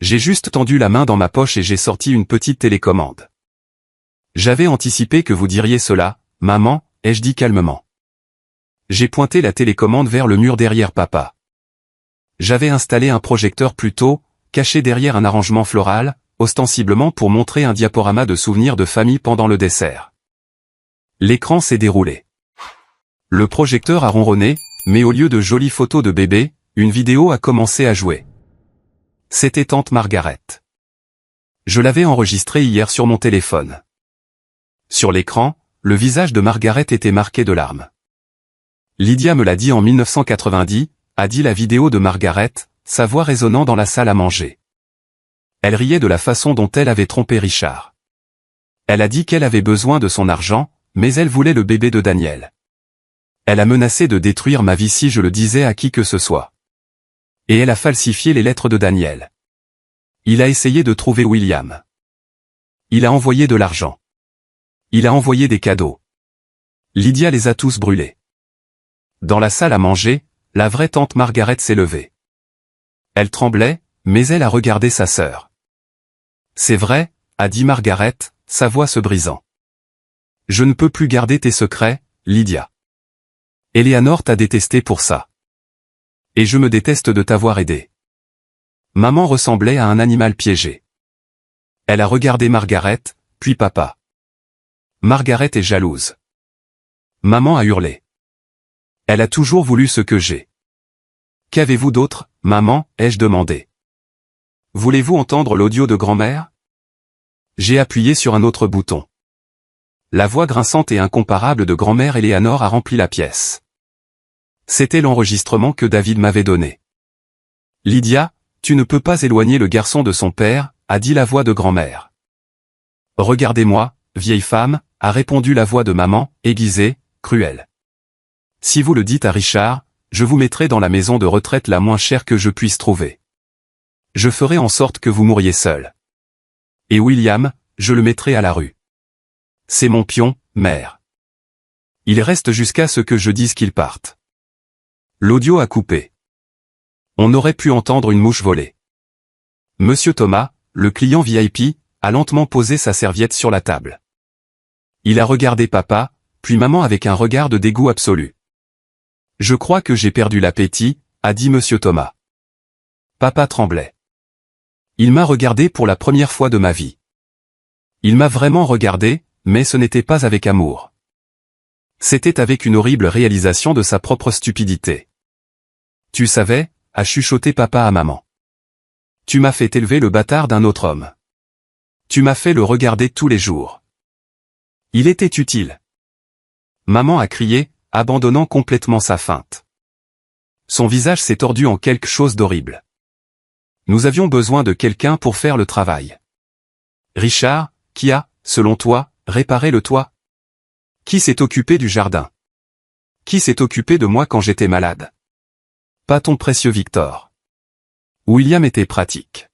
J'ai juste tendu la main dans ma poche et j'ai sorti une petite télécommande. J'avais anticipé que vous diriez cela, maman, ai-je dit calmement. J'ai pointé la télécommande vers le mur derrière papa. J'avais installé un projecteur plus tôt, caché derrière un arrangement floral, ostensiblement pour montrer un diaporama de souvenirs de famille pendant le dessert. L'écran s'est déroulé. Le projecteur a ronronné, mais au lieu de jolies photos de bébé, une vidéo a commencé à jouer. C'était tante Margaret. Je l'avais enregistrée hier sur mon téléphone. Sur l'écran, le visage de Margaret était marqué de larmes. Lydia me l'a dit en 1990, a dit la vidéo de Margaret, sa voix résonnant dans la salle à manger. Elle riait de la façon dont elle avait trompé Richard. Elle a dit qu'elle avait besoin de son argent, mais elle voulait le bébé de Daniel. Elle a menacé de détruire ma vie si je le disais à qui que ce soit. Et elle a falsifié les lettres de Daniel. Il a essayé de trouver William. Il a envoyé de l'argent. Il a envoyé des cadeaux. Lydia les a tous brûlés. Dans la salle à manger, la vraie tante Margaret s'est levée. Elle tremblait, mais elle a regardé sa sœur. C'est vrai, a dit Margaret, sa voix se brisant. Je ne peux plus garder tes secrets, Lydia. Eleanor t'a détesté pour ça. Et je me déteste de t'avoir aidé. Maman ressemblait à un animal piégé. Elle a regardé Margaret, puis papa. Margaret est jalouse. Maman a hurlé. Elle a toujours voulu ce que j'ai. Qu'avez-vous d'autre, maman, ai-je demandé. Voulez-vous entendre l'audio de grand-mère? J'ai appuyé sur un autre bouton. La voix grinçante et incomparable de grand-mère Eleanor a rempli la pièce. C'était l'enregistrement que David m'avait donné. Lydia, tu ne peux pas éloigner le garçon de son père, a dit la voix de grand-mère. Regardez-moi, vieille femme, a répondu la voix de maman, aiguisée, cruelle. Si vous le dites à Richard, je vous mettrai dans la maison de retraite la moins chère que je puisse trouver. Je ferai en sorte que vous mouriez seul. Et William, je le mettrai à la rue. C'est mon pion, mère. Il reste jusqu'à ce que je dise qu'il parte. L'audio a coupé. On aurait pu entendre une mouche voler. Monsieur Thomas, le client VIP, a lentement posé sa serviette sur la table. Il a regardé papa, puis maman avec un regard de dégoût absolu. Je crois que j'ai perdu l'appétit, a dit Monsieur Thomas. Papa tremblait. Il m'a regardé pour la première fois de ma vie. Il m'a vraiment regardé, mais ce n'était pas avec amour. C'était avec une horrible réalisation de sa propre stupidité. Tu savais, a chuchoté papa à maman. Tu m'as fait élever le bâtard d'un autre homme. Tu m'as fait le regarder tous les jours. Il était utile. Maman a crié, abandonnant complètement sa feinte. Son visage s'est tordu en quelque chose d'horrible. Nous avions besoin de quelqu'un pour faire le travail. Richard, qui a, selon toi, réparé le toit? Qui s'est occupé du jardin? Qui s'est occupé de moi quand j'étais malade? Pas ton précieux Victor. William était pratique.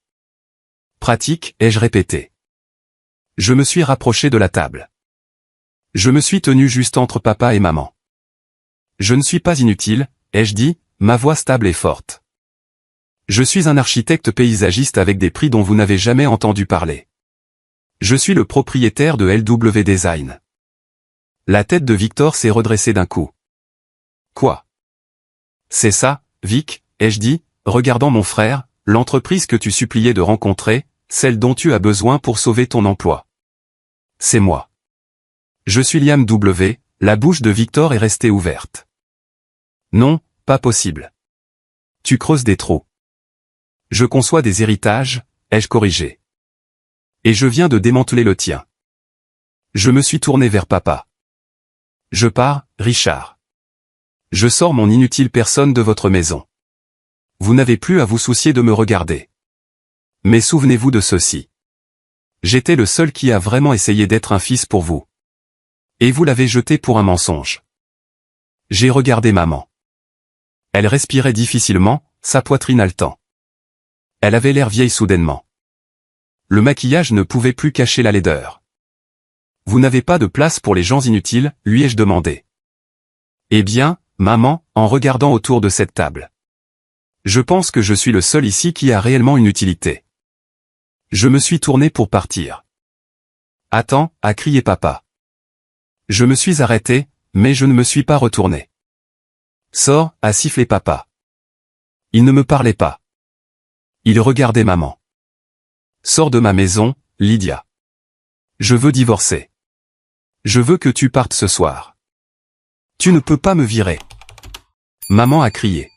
Pratique, ai-je répété. Je me suis rapproché de la table. Je me suis tenu juste entre papa et maman. Je ne suis pas inutile, ai-je dit, ma voix stable et forte. Je suis un architecte paysagiste avec des prix dont vous n'avez jamais entendu parler. Je suis le propriétaire de LW Design. La tête de Victor s'est redressée d'un coup. Quoi? C'est ça, Vic, ai-je dit, regardant mon frère, l'entreprise que tu suppliais de rencontrer, celle dont tu as besoin pour sauver ton emploi. C'est moi. Je suis Liam W, la bouche de Victor est restée ouverte. Non, pas possible. Tu creuses des trous. Je conçois des héritages, ai-je corrigé. Et je viens de démanteler le tien. Je me suis tourné vers papa. Je pars, Richard. Je sors mon inutile personne de votre maison. Vous n'avez plus à vous soucier de me regarder. Mais souvenez-vous de ceci. J'étais le seul qui a vraiment essayé d'être un fils pour vous. Et vous l'avez jeté pour un mensonge. J'ai regardé maman. Elle respirait difficilement, sa poitrine haletant. Elle avait l'air vieille soudainement. Le maquillage ne pouvait plus cacher la laideur. Vous n'avez pas de place pour les gens inutiles, lui ai-je demandé. Eh bien, maman, en regardant autour de cette table. Je pense que je suis le seul ici qui a réellement une utilité. Je me suis tourné pour partir. Attends, a crié papa. Je me suis arrêté, mais je ne me suis pas retourné. Sors, a sifflé papa. Il ne me parlait pas. Il regardait maman. Sors de ma maison, Lydia. Je veux divorcer. Je veux que tu partes ce soir. Tu ne peux pas me virer. Maman a crié.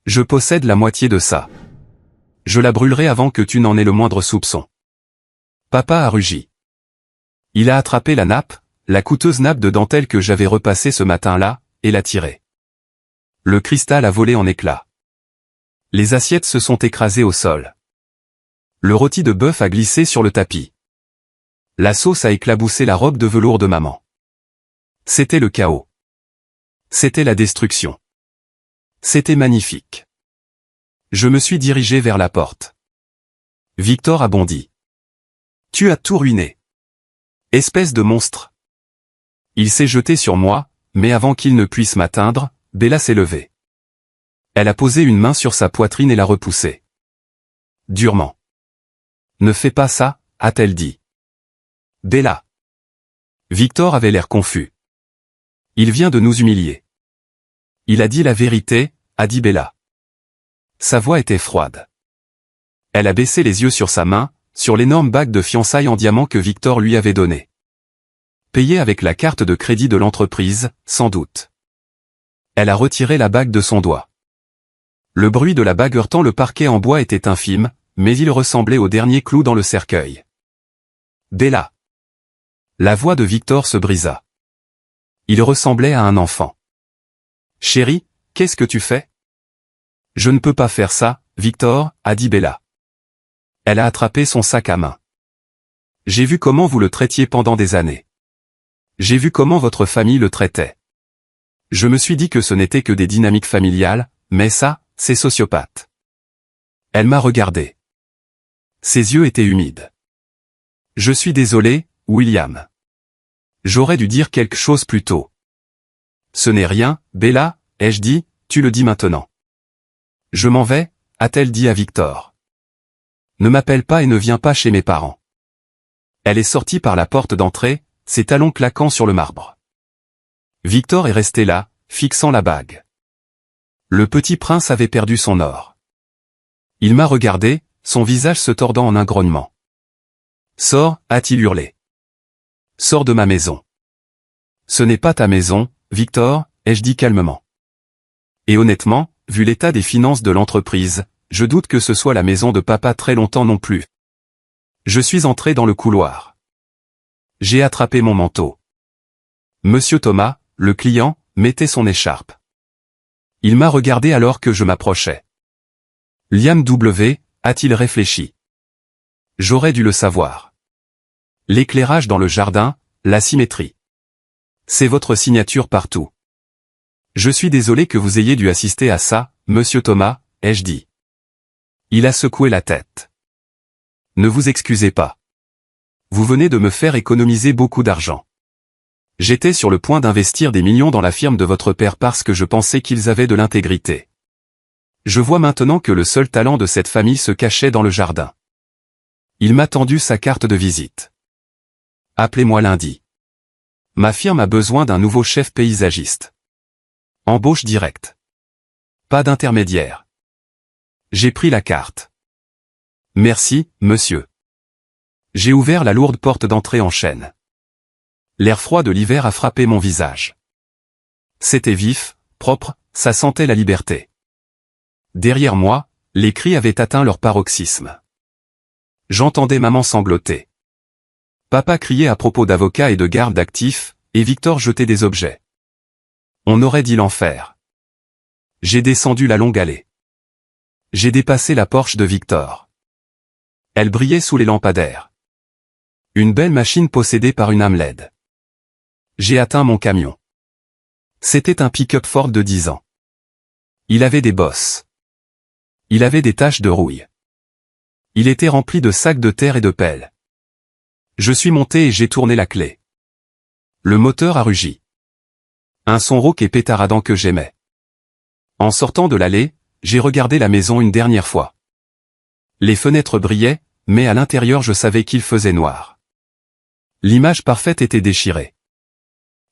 Je possède la moitié de ça. Je la brûlerai avant que tu n'en aies le moindre soupçon. Papa a rugi. Il a attrapé la nappe, la coûteuse nappe de dentelle que j'avais repassée ce matin-là, et l'a tirée. Le cristal a volé en éclats. Les assiettes se sont écrasées au sol. Le rôti de bœuf a glissé sur le tapis. La sauce a éclaboussé la robe de velours de maman. C'était le chaos. C'était la destruction. C'était magnifique. Je me suis dirigé vers la porte. Victor a bondi. Tu as tout ruiné. Espèce de monstre. Il s'est jeté sur moi, mais avant qu'il ne puisse m'atteindre, Bella s'est levée. Elle a posé une main sur sa poitrine et l'a repoussée. Durement. Ne fais pas ça, a-t-elle dit. Bella. Victor avait l'air confus. Il vient de nous humilier. Il a dit la vérité, a dit Bella. Sa voix était froide. Elle a baissé les yeux sur sa main, sur l'énorme bague de fiançailles en diamant que Victor lui avait donnée. Payée avec la carte de crédit de l'entreprise, sans doute. Elle a retiré la bague de son doigt. Le bruit de la bague heurtant le parquet en bois était infime, mais il ressemblait au dernier clou dans le cercueil. Bella. La voix de Victor se brisa. Il ressemblait à un enfant. Chérie, qu'est-ce que tu fais? Je ne peux pas faire ça, Victor, a dit Bella. Elle a attrapé son sac à main. J'ai vu comment vous le traitiez pendant des années. J'ai vu comment votre famille le traitait. Je me suis dit que ce n'était que des dynamiques familiales, mais ça, c'est sociopathe. Elle m'a regardé. Ses yeux étaient humides. Je suis désolé, William. J'aurais dû dire quelque chose plus tôt. Ce n'est rien, Bella, ai-je dit, tu le dis maintenant. Je m'en vais, a-t-elle dit à Victor. Ne m'appelle pas et ne viens pas chez mes parents. Elle est sortie par la porte d'entrée, ses talons claquant sur le marbre. Victor est resté là, fixant la bague. Le petit prince avait perdu son or. Il m'a regardé, son visage se tordant en un grognement. Sors, a-t-il hurlé. Sors de ma maison. Ce n'est pas ta maison, Victor, ai-je dit calmement. Et honnêtement, vu l'état des finances de l'entreprise, je doute que ce soit la maison de papa très longtemps non plus. Je suis entré dans le couloir. J'ai attrapé mon manteau. Monsieur Thomas, le client, mettait son écharpe. Il m'a regardé alors que je m'approchais. Liam W, a-t-il réfléchi. J'aurais dû le savoir. L'éclairage dans le jardin, la symétrie. C'est votre signature partout. Je suis désolé que vous ayez dû assister à ça, monsieur Thomas, ai-je dit. Il a secoué la tête. Ne vous excusez pas. Vous venez de me faire économiser beaucoup d'argent. J'étais sur le point d'investir des millions dans la firme de votre père parce que je pensais qu'ils avaient de l'intégrité. Je vois maintenant que le seul talent de cette famille se cachait dans le jardin. Il m'a tendu sa carte de visite. Appelez-moi lundi. Ma firme a besoin d'un nouveau chef paysagiste. Embauche directe. Pas d'intermédiaire. J'ai pris la carte. Merci, monsieur. J'ai ouvert la lourde porte d'entrée en chêne. L'air froid de l'hiver a frappé mon visage. C'était vif, propre, ça sentait la liberté. Derrière moi, les cris avaient atteint leur paroxysme. J'entendais maman sangloter. Papa criait à propos d'avocats et de gardes d'actifs, et Victor jetait des objets. On aurait dit l'enfer. J'ai descendu la longue allée. J'ai dépassé la Porsche de Victor. Elle brillait sous les lampadaires. Une belle machine possédée par une âme LED. J'ai atteint mon camion. C'était un pick-up Ford de 10 ans. Il avait des bosses. Il avait des taches de rouille. Il était rempli de sacs de terre et de pelles. Je suis monté et j'ai tourné la clé. Le moteur a rugi. Un son rauque et pétaradant que j'aimais. En sortant de l'allée, j'ai regardé la maison une dernière fois. Les fenêtres brillaient, mais à l'intérieur je savais qu'il faisait noir. L'image parfaite était déchirée.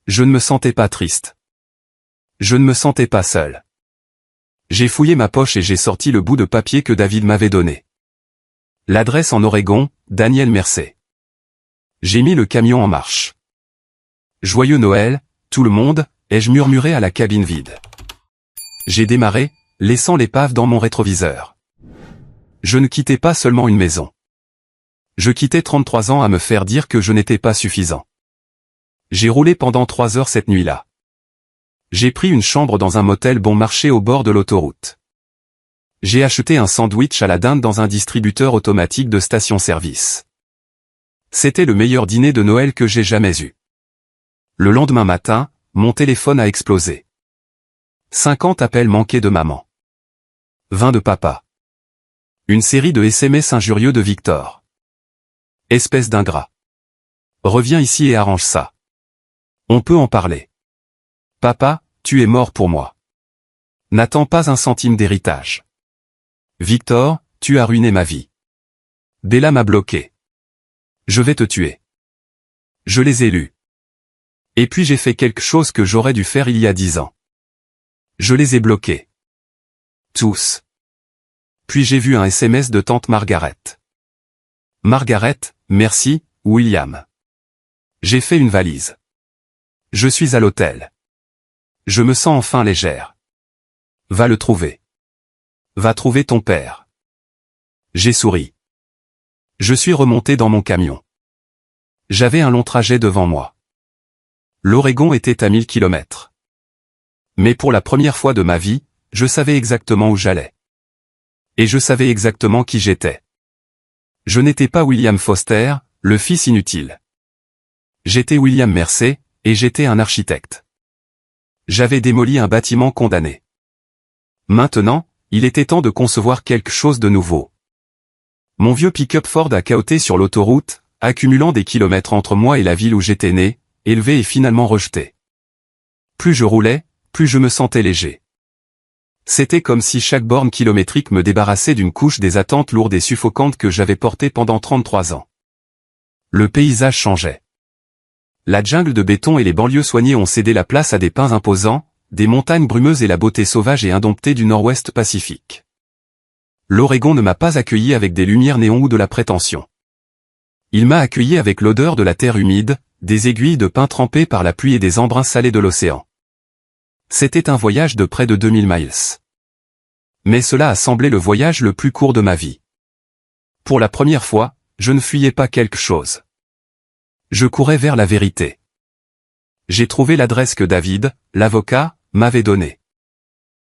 Je ne me sentais pas triste. Je ne me sentais pas seul. J'ai fouillé ma poche et j'ai sorti le bout de papier que David m'avait donné. L'adresse en Oregon, Daniel Mercer. J'ai mis le camion en marche. Joyeux Noël, tout le monde, ai-je murmuré à la cabine vide. J'ai démarré, laissant l'épave dans mon rétroviseur. Je ne quittais pas seulement une maison. Je quittais 33 ans à me faire dire que je n'étais pas suffisant. J'ai roulé pendant 3 heures cette nuit-là. J'ai pris une chambre dans un motel bon marché au bord de l'autoroute. J'ai acheté un sandwich à la dinde dans un distributeur automatique de station-service. C'était le meilleur dîner de Noël que j'ai jamais eu. Le lendemain matin, mon téléphone a explosé. 50 appels manqués de maman. 20 de papa. Une série de SMS injurieux de Victor. Espèce d'ingrat. Reviens ici et arrange ça. On peut en parler. Papa, tu es mort pour moi. N'attends pas un centime d'héritage. Victor, tu as ruiné ma vie. Bella m'a bloqué. Je vais te tuer. Je les ai lus. Et puis j'ai fait quelque chose que j'aurais dû faire il y a 10 ans. Je les ai bloqués. Tous. Puis j'ai vu un SMS de tante Margaret. Margaret, merci, William. J'ai fait une valise. Je suis à l'hôtel. Je me sens enfin légère. Va le trouver. Va trouver ton père. J'ai souri. Je suis remonté dans mon camion. J'avais un long trajet devant moi. L'Oregon était à 1000 kilomètres. Mais pour la première fois de ma vie, je savais exactement où j'allais. Et je savais exactement qui j'étais. Je n'étais pas William Foster, le fils inutile. J'étais William Mercer, et j'étais un architecte. J'avais démoli un bâtiment condamné. Maintenant, il était temps de concevoir quelque chose de nouveau. Mon vieux pick-up Ford a cahoté sur l'autoroute, accumulant des kilomètres entre moi et la ville où j'étais né, élevé et finalement rejeté. Plus je roulais, plus je me sentais léger. C'était comme si chaque borne kilométrique me débarrassait d'une couche des attentes lourdes et suffocantes que j'avais portées pendant 33 ans. Le paysage changeait. La jungle de béton et les banlieues soignées ont cédé la place à des pins imposants, des montagnes brumeuses et la beauté sauvage et indomptée du nord-ouest Pacifique. L'Oregon ne m'a pas accueilli avec des lumières néon ou de la prétention. Il m'a accueilli avec l'odeur de la terre humide, des aiguilles de pin trempées par la pluie et des embruns salés de l'océan. C'était un voyage de près de 2000 miles. Mais cela a semblé le voyage le plus court de ma vie. Pour la première fois, je ne fuyais pas quelque chose. Je courais vers la vérité. J'ai trouvé l'adresse que David, l'avocat, m'avait donnée.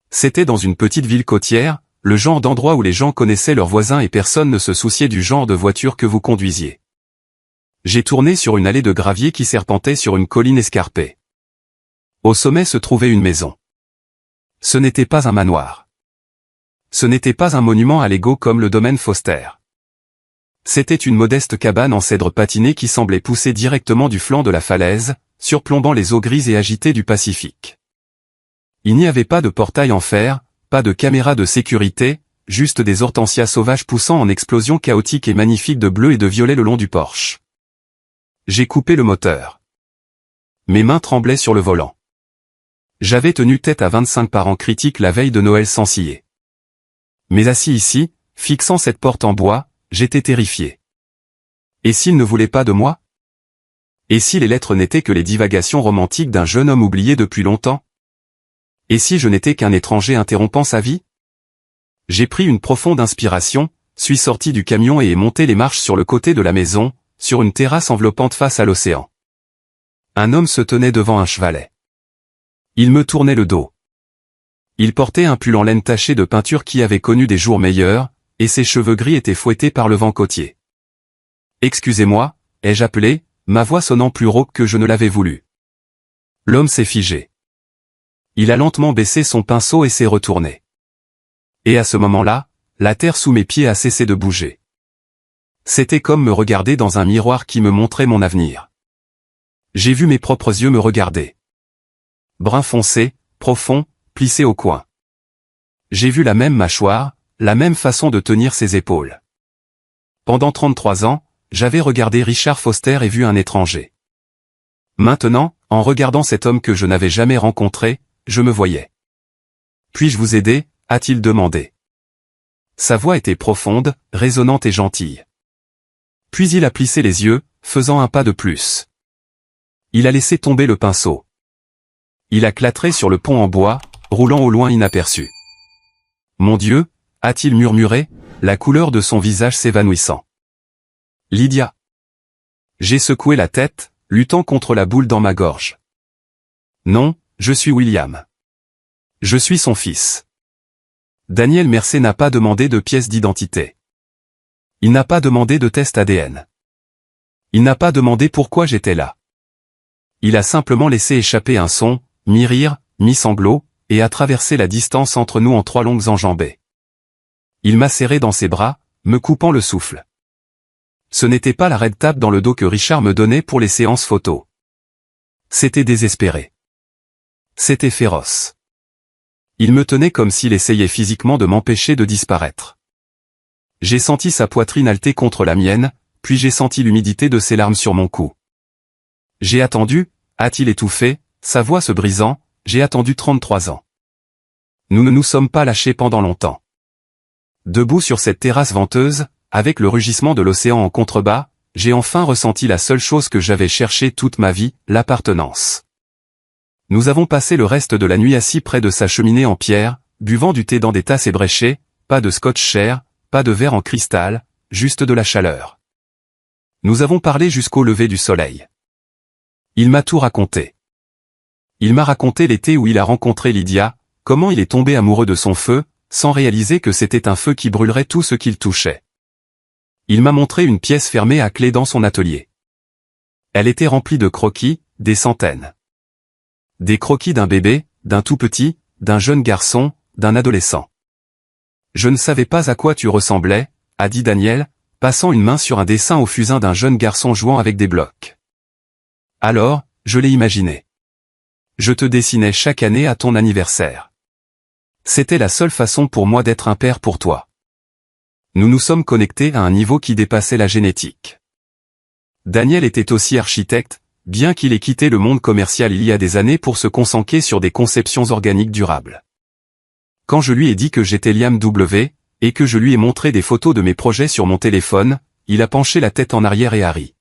C'était dans une petite ville côtière, le genre d'endroit où les gens connaissaient leurs voisins et personne ne se souciait du genre de voiture que vous conduisiez. J'ai tourné sur une allée de gravier qui serpentait sur une colline escarpée. Au sommet se trouvait une maison. Ce n'était pas un manoir. Ce n'était pas un monument à Lego comme le domaine Foster. C'était une modeste cabane en cèdre patiné qui semblait pousser directement du flanc de la falaise, surplombant les eaux grises et agitées du Pacifique. Il n'y avait pas de portail en fer, pas de caméra de sécurité, juste des hortensias sauvages poussant en explosions chaotiques et magnifiques de bleu et de violet le long du porche. J'ai coupé le moteur. Mes mains tremblaient sur le volant. J'avais tenu tête à 25 parents critiques la veille de Noël sans scier. Mais assis ici, fixant cette porte en bois, j'étais terrifié. Et s'ils ne voulaient pas de moi? Et si les lettres n'étaient que les divagations romantiques d'un jeune homme oublié depuis longtemps? Et si je n'étais qu'un étranger interrompant sa vie? J'ai pris une profonde inspiration, suis sorti du camion et ai monté les marches sur le côté de la maison, sur une terrasse enveloppante face à l'océan. Un homme se tenait devant un chevalet. Il me tournait le dos. Il portait un pull en laine taché de peinture qui avait connu des jours meilleurs, et ses cheveux gris étaient fouettés par le vent côtier. « Excusez-moi » ai-je appelé, ma voix sonnant plus rauque que je ne l'avais voulu. L'homme s'est figé. Il a lentement baissé son pinceau et s'est retourné. Et à ce moment-là, la terre sous mes pieds a cessé de bouger. C'était comme me regarder dans un miroir qui me montrait mon avenir. J'ai vu mes propres yeux me regarder. Brun foncé, profond, plissé au coin. J'ai vu la même mâchoire, la même façon de tenir ses épaules. Pendant 33 ans, j'avais regardé Richard Foster et vu un étranger. Maintenant, en regardant cet homme que je n'avais jamais rencontré, je me voyais. Puis-je vous aider, a-t-il demandé. Sa voix était profonde, résonnante et gentille. Puis il a plissé les yeux, faisant un pas de plus. Il a laissé tomber le pinceau. Il a clatré sur le pont en bois, roulant au loin inaperçu. Mon Dieu, a-t-il murmuré, la couleur de son visage s'évanouissant. Lydia. J'ai secoué la tête, luttant contre la boule dans ma gorge. Non, je suis William. Je suis son fils. Daniel Mercer n'a pas demandé de pièce d'identité. Il n'a pas demandé de test ADN. Il n'a pas demandé pourquoi j'étais là. Il a simplement laissé échapper un son, mi-rire, mi-sanglot, et a traversé la distance entre nous en 3 longues enjambées. Il m'a serré dans ses bras, me coupant le souffle. Ce n'était pas la raide tape dans le dos que Richard me donnait pour les séances photos. C'était désespéré. C'était féroce. Il me tenait comme s'il essayait physiquement de m'empêcher de disparaître. J'ai senti sa poitrine halter contre la mienne, puis j'ai senti l'humidité de ses larmes sur mon cou. J'ai attendu, a-t-il étouffé, sa voix se brisant, j'ai attendu 33 ans. Nous ne nous sommes pas lâchés pendant longtemps. Debout sur cette terrasse venteuse, avec le rugissement de l'océan en contrebas, j'ai enfin ressenti la seule chose que j'avais cherchée toute ma vie, l'appartenance. Nous avons passé le reste de la nuit assis près de sa cheminée en pierre, buvant du thé dans des tasses ébréchées, pas de scotch cher, pas de verre en cristal, juste de la chaleur. Nous avons parlé jusqu'au lever du soleil. Il m'a tout raconté. Il m'a raconté l'été où il a rencontré Lydia, comment il est tombé amoureux de son feu, sans réaliser que c'était un feu qui brûlerait tout ce qu'il touchait. Il m'a montré une pièce fermée à clé dans son atelier. Elle était remplie de croquis, des centaines. Des croquis d'un bébé, d'un tout petit, d'un jeune garçon, d'un adolescent. Je ne savais pas à quoi tu ressemblais, a dit Daniel, passant une main sur un dessin au fusain d'un jeune garçon jouant avec des blocs. Alors, je l'ai imaginé. Je te dessinais chaque année à ton anniversaire. C'était la seule façon pour moi d'être un père pour toi. Nous nous sommes connectés à un niveau qui dépassait la génétique. Daniel était aussi architecte, bien qu'il ait quitté le monde commercial il y a des années pour se concentrer sur des conceptions organiques durables. Quand je lui ai dit que j'étais Liam W, et que je lui ai montré des photos de mes projets sur mon téléphone, il a penché la tête en arrière et a ri.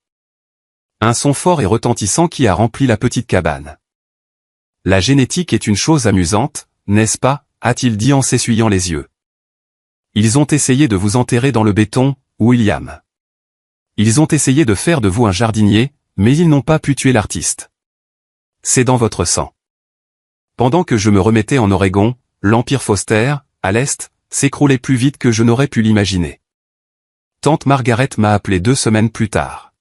Un son fort et retentissant qui a rempli la petite cabane. La génétique est une chose amusante, n'est-ce pas, a-t-il dit en s'essuyant les yeux. Ils ont essayé de vous enterrer dans le béton, William. Ils ont essayé de faire de vous un jardinier, mais ils n'ont pas pu tuer l'artiste. C'est dans votre sang. Pendant que je me remettais en Oregon, l'Empire Foster, à l'Est, s'écroulait plus vite que je n'aurais pu l'imaginer. Tante Margaret m'a appelé 2 semaines plus tard.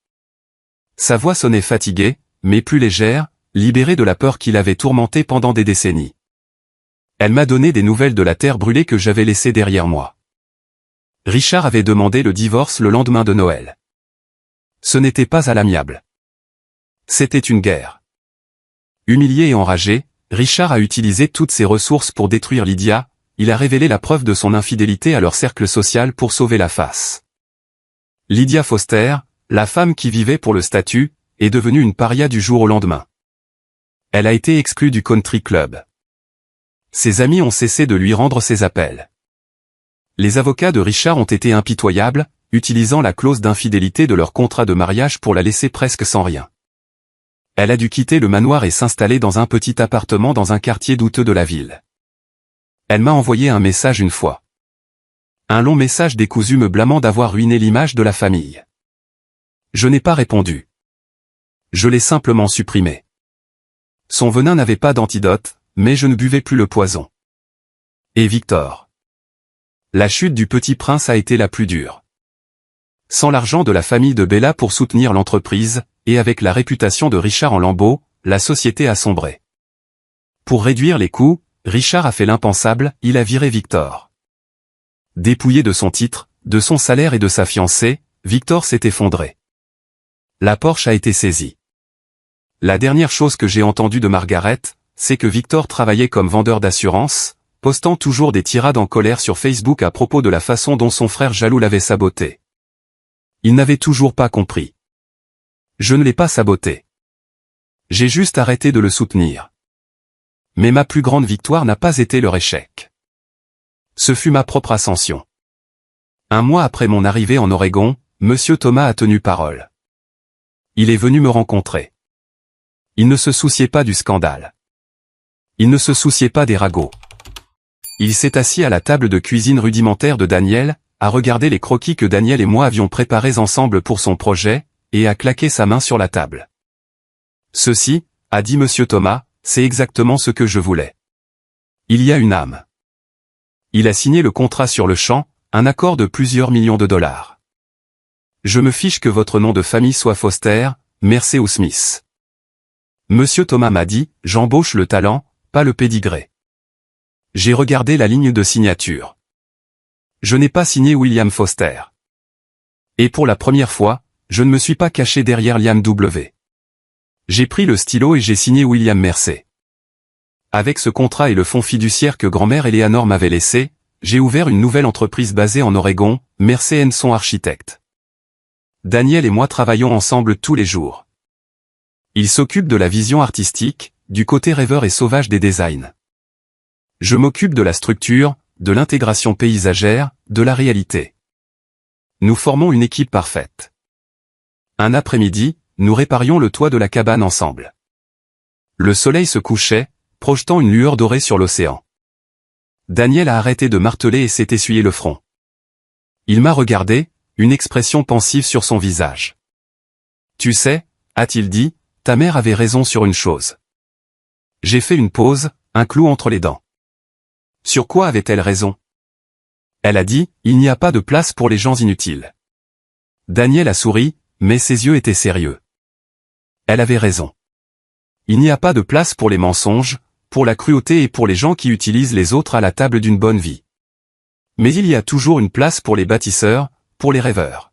Sa voix sonnait fatiguée, mais plus légère, libérée de la peur qui l'avait tourmentée pendant des décennies. Elle m'a donné des nouvelles de la terre brûlée que j'avais laissée derrière moi. Richard avait demandé le divorce le lendemain de Noël. Ce n'était pas à l'amiable. C'était une guerre. Humilié et enragé, Richard a utilisé toutes ses ressources pour détruire Lydia, il a révélé la preuve de son infidélité à leur cercle social pour sauver la face. Lydia Foster, la femme qui vivait pour le statut, est devenue une paria du jour au lendemain. Elle a été exclue du country club. Ses amis ont cessé de lui rendre ses appels. Les avocats de Richard ont été impitoyables, utilisant la clause d'infidélité de leur contrat de mariage pour la laisser presque sans rien. Elle a dû quitter le manoir et s'installer dans un petit appartement dans un quartier douteux de la ville. Elle m'a envoyé un message une fois. Un long message décousu me blâmant d'avoir ruiné l'image de la famille. Je n'ai pas répondu. Je l'ai simplement supprimé. Son venin n'avait pas d'antidote, mais je ne buvais plus le poison. Et Victor. La chute du petit prince a été la plus dure. Sans l'argent de la famille de Bella pour soutenir l'entreprise, et avec la réputation de Richard en lambeaux, la société a sombré. Pour réduire les coûts, Richard a fait l'impensable, il a viré Victor. Dépouillé de son titre, de son salaire et de sa fiancée, Victor s'est effondré. La Porsche a été saisie. La dernière chose que j'ai entendue de Margaret, c'est que Victor travaillait comme vendeur d'assurance, postant toujours des tirades en colère sur Facebook à propos de la façon dont son frère jaloux l'avait saboté. Il n'avait toujours pas compris. Je ne l'ai pas saboté. J'ai juste arrêté de le soutenir. mais ma plus grande victoire n'a pas été leur échec. Ce fut ma propre ascension. Un mois après mon arrivée en Oregon, Monsieur Thomas a tenu parole. Il est venu me rencontrer. Il ne se souciait pas du scandale. Il ne se souciait pas des ragots. Il s'est assis à la table de cuisine rudimentaire de Daniel, a regardé les croquis que Daniel et moi avions préparés ensemble pour son projet, et a claqué sa main sur la table. Ceci, a dit Monsieur Thomas, c'est exactement ce que je voulais. Il y a une âme. Il a signé le contrat sur le champ, un accord de plusieurs millions de dollars. Je me fiche que votre nom de famille soit Foster, Mercer ou Smith. Monsieur Thomas m'a dit, j'embauche le talent, pas le pédigré. J'ai regardé la ligne de signature. Je n'ai pas signé William Foster. Et pour la première fois, je ne me suis pas caché derrière Liam W. J'ai pris le stylo et j'ai signé William Mercer. Avec ce contrat et le fonds fiduciaire que grand-mère Eleanor m'avait laissé, j'ai ouvert une nouvelle entreprise basée en Oregon, Mercer & Son Architectes. Daniel et moi travaillons ensemble tous les jours. Il s'occupe de la vision artistique, du côté rêveur et sauvage des designs. Je m'occupe de la structure, de l'intégration paysagère, de la réalité. Nous formons une équipe parfaite. Un après-midi, nous réparions le toit de la cabane ensemble. Le soleil se couchait, projetant une lueur dorée sur l'océan. Daniel a arrêté de marteler et s'est essuyé le front. Il m'a regardé, une expression pensive sur son visage. Tu sais, a-t-il dit, ta mère avait raison sur une chose. J'ai fait une pause, un clou entre les dents. Sur quoi avait-elle raison? Elle a dit, il n'y a pas de place pour les gens inutiles. Daniel a souri, mais ses yeux étaient sérieux. Elle avait raison. Il n'y a pas de place pour les mensonges, pour la cruauté et pour les gens qui utilisent les autres à la table d'une bonne vie. Mais il y a toujours une place pour les bâtisseurs, pour les rêveurs.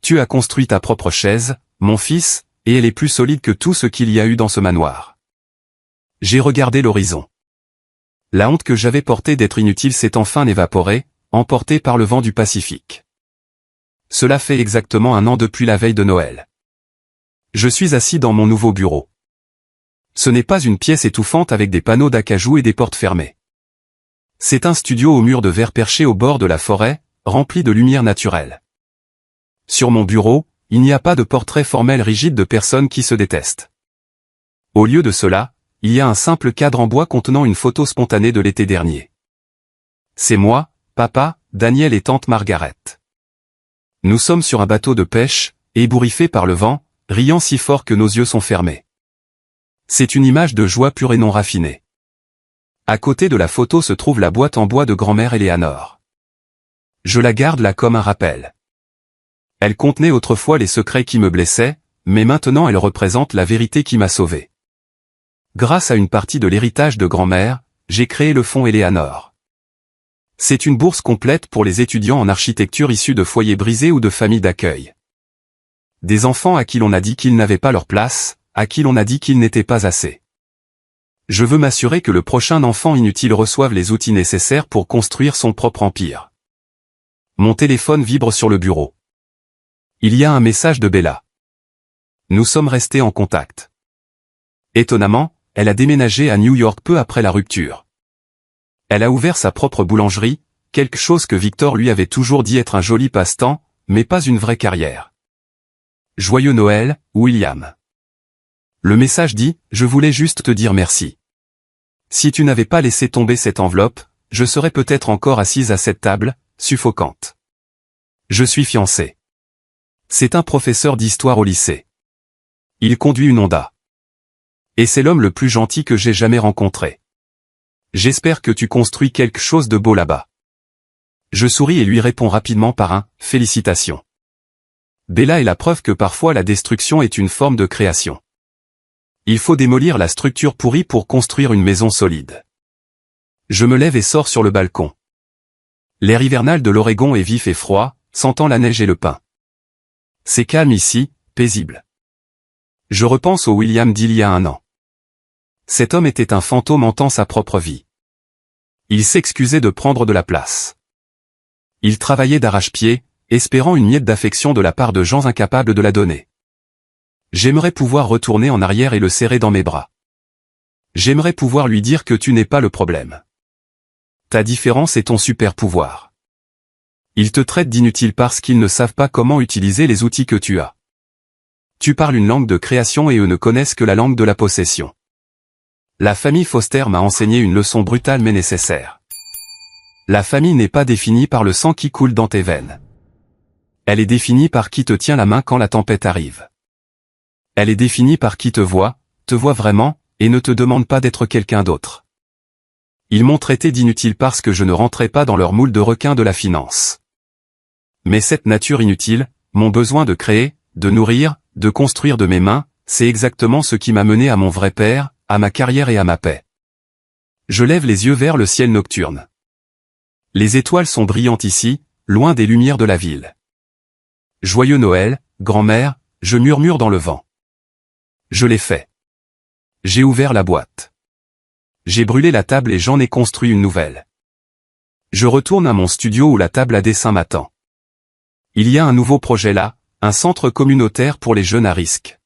Tu as construit ta propre chaise, mon fils, et elle est plus solide que tout ce qu'il y a eu dans ce manoir. J'ai regardé l'horizon. La honte que j'avais portée d'être inutile s'est enfin évaporée, emportée par le vent du Pacifique. Cela fait exactement 1 an depuis la veille de Noël. Je suis assis dans mon nouveau bureau. Ce n'est pas une pièce étouffante avec des panneaux d'acajou et des portes fermées. C'est un studio au mur de verre perché au bord de la forêt, rempli de lumière naturelle. Sur mon bureau, il n'y a pas de portrait formel rigide de personnes qui se détestent. Au lieu de cela, il y a un simple cadre en bois contenant une photo spontanée de l'été dernier. C'est moi, papa, Daniel et tante Margaret. Nous sommes sur un bateau de pêche, ébouriffé par le vent, riant si fort que nos yeux sont fermés. C'est une image de joie pure et non raffinée. À côté de la photo se trouve la boîte en bois de grand-mère Eleanor. Je la garde là comme un rappel. Elle contenait autrefois les secrets qui me blessaient, mais maintenant elle représente la vérité qui m'a sauvé. Grâce à une partie de l'héritage de grand-mère, j'ai créé le fonds Eleanor. C'est une bourse complète pour les étudiants en architecture issus de foyers brisés ou de familles d'accueil. Des enfants à qui l'on a dit qu'ils n'avaient pas leur place, à qui l'on a dit qu'ils n'étaient pas assez. Je veux m'assurer que le prochain enfant inutile reçoive les outils nécessaires pour construire son propre empire. Mon téléphone vibre sur le bureau. Il y a un message de Bella. Nous sommes restés en contact. Étonnamment, elle a déménagé à New York peu après la rupture. Elle a ouvert sa propre boulangerie, quelque chose que Victor lui avait toujours dit être un joli passe-temps, mais pas une vraie carrière. Joyeux Noël, William. Le message dit, je voulais juste te dire merci. Si tu n'avais pas laissé tomber cette enveloppe, je serais peut-être encore assise à cette table, suffocante. Je suis fiancé. C'est un professeur d'histoire au lycée. Il conduit une Honda. Et c'est l'homme le plus gentil que j'ai jamais rencontré. J'espère que tu construis quelque chose de beau là-bas. Je souris et lui réponds rapidement par un « Félicitations ». Bella est la preuve que parfois la destruction est une forme de création. Il faut démolir la structure pourrie pour construire une maison solide. Je me lève et sors sur le balcon. L'air hivernal de l'Oregon est vif et froid, sentant la neige et le pin. C'est calme ici, paisible. Je repense au William d'il y a 1 an. Cet homme était un fantôme hantant sa propre vie. Il s'excusait de prendre de la place. Il travaillait d'arrache-pied, espérant une miette d'affection de la part de gens incapables de la donner. J'aimerais pouvoir retourner en arrière et le serrer dans mes bras. J'aimerais pouvoir lui dire que tu n'es pas le problème. Ta différence est ton super pouvoir. Ils te traitent d'inutile parce qu'ils ne savent pas comment utiliser les outils que tu as. Tu parles une langue de création et eux ne connaissent que la langue de la possession. La famille Foster m'a enseigné une leçon brutale mais nécessaire. La famille n'est pas définie par le sang qui coule dans tes veines. Elle est définie par qui te tient la main quand la tempête arrive. Elle est définie par qui te voit vraiment, et ne te demande pas d'être quelqu'un d'autre. Ils m'ont traité d'inutile parce que je ne rentrais pas dans leur moule de requin de la finance. Mais cette nature inutile, mon besoin de créer, de nourrir, de construire de mes mains, c'est exactement ce qui m'a mené à mon vrai père, à ma carrière et à ma paix. Je lève les yeux vers le ciel nocturne. Les étoiles sont brillantes ici, loin des lumières de la ville. Joyeux Noël, grand-mère, je murmure dans le vent. Je l'ai fait. J'ai ouvert la boîte. J'ai brûlé la table et j'en ai construit une nouvelle. Je retourne à mon studio où la table à dessin m'attend. Il y a un nouveau projet là, un centre communautaire pour les jeunes à risque.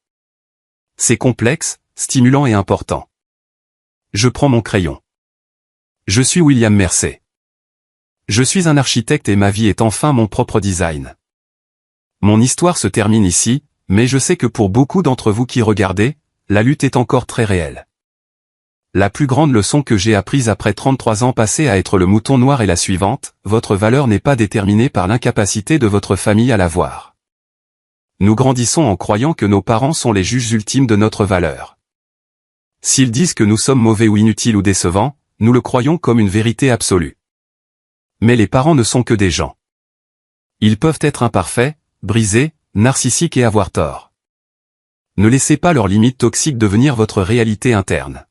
C'est complexe, stimulant et important. Je prends mon crayon. Je suis William Mercer. Je suis un architecte et ma vie est enfin mon propre design. Mon histoire se termine ici, mais je sais que pour beaucoup d'entre vous qui regardez, la lutte est encore très réelle. La plus grande leçon que j'ai apprise après 33 ans passés à être le mouton noir est la suivante: votre valeur n'est pas déterminée par l'incapacité de votre famille à la voir. Nous grandissons en croyant que nos parents sont les juges ultimes de notre valeur. S'ils disent que nous sommes mauvais ou inutiles ou décevants, nous le croyons comme une vérité absolue. Mais les parents ne sont que des gens. Ils peuvent être imparfaits, brisés, narcissiques et avoir tort. Ne laissez pas leurs limites toxiques devenir votre réalité interne.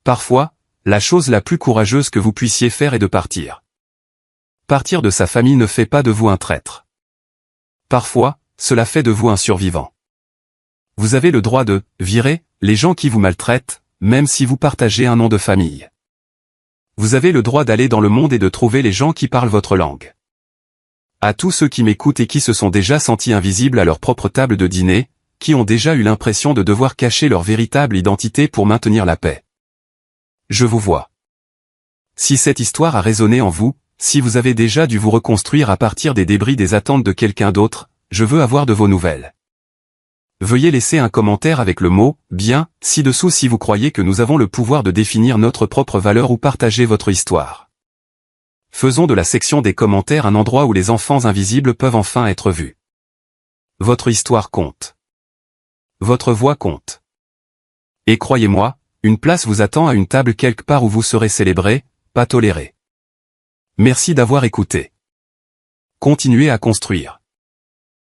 Parfois, la chose la plus courageuse que vous puissiez faire est de partir. Partir de sa famille ne fait pas de vous un traître. Parfois, cela fait de vous un survivant. Vous avez le droit de virer les gens qui vous maltraitent, même si vous partagez un nom de famille. Vous avez le droit d'aller dans le monde et de trouver les gens qui parlent votre langue. À tous ceux qui m'écoutent et qui se sont déjà sentis invisibles à leur propre table de dîner, qui ont déjà eu l'impression de devoir cacher leur véritable identité pour maintenir la paix. Je vous vois. Si cette histoire a résonné en vous, si vous avez déjà dû vous reconstruire à partir des débris des attentes de quelqu'un d'autre, je veux avoir de vos nouvelles. Veuillez laisser un commentaire avec le mot « bien » ci-dessous si vous croyez que nous avons le pouvoir de définir notre propre valeur ou partager votre histoire. Faisons de la section des commentaires un endroit où les enfants invisibles peuvent enfin être vus. Votre histoire compte. Votre voix compte. Et croyez-moi, une place vous attend à une table quelque part où vous serez célébré, pas toléré. Merci d'avoir écouté. Continuez à construire.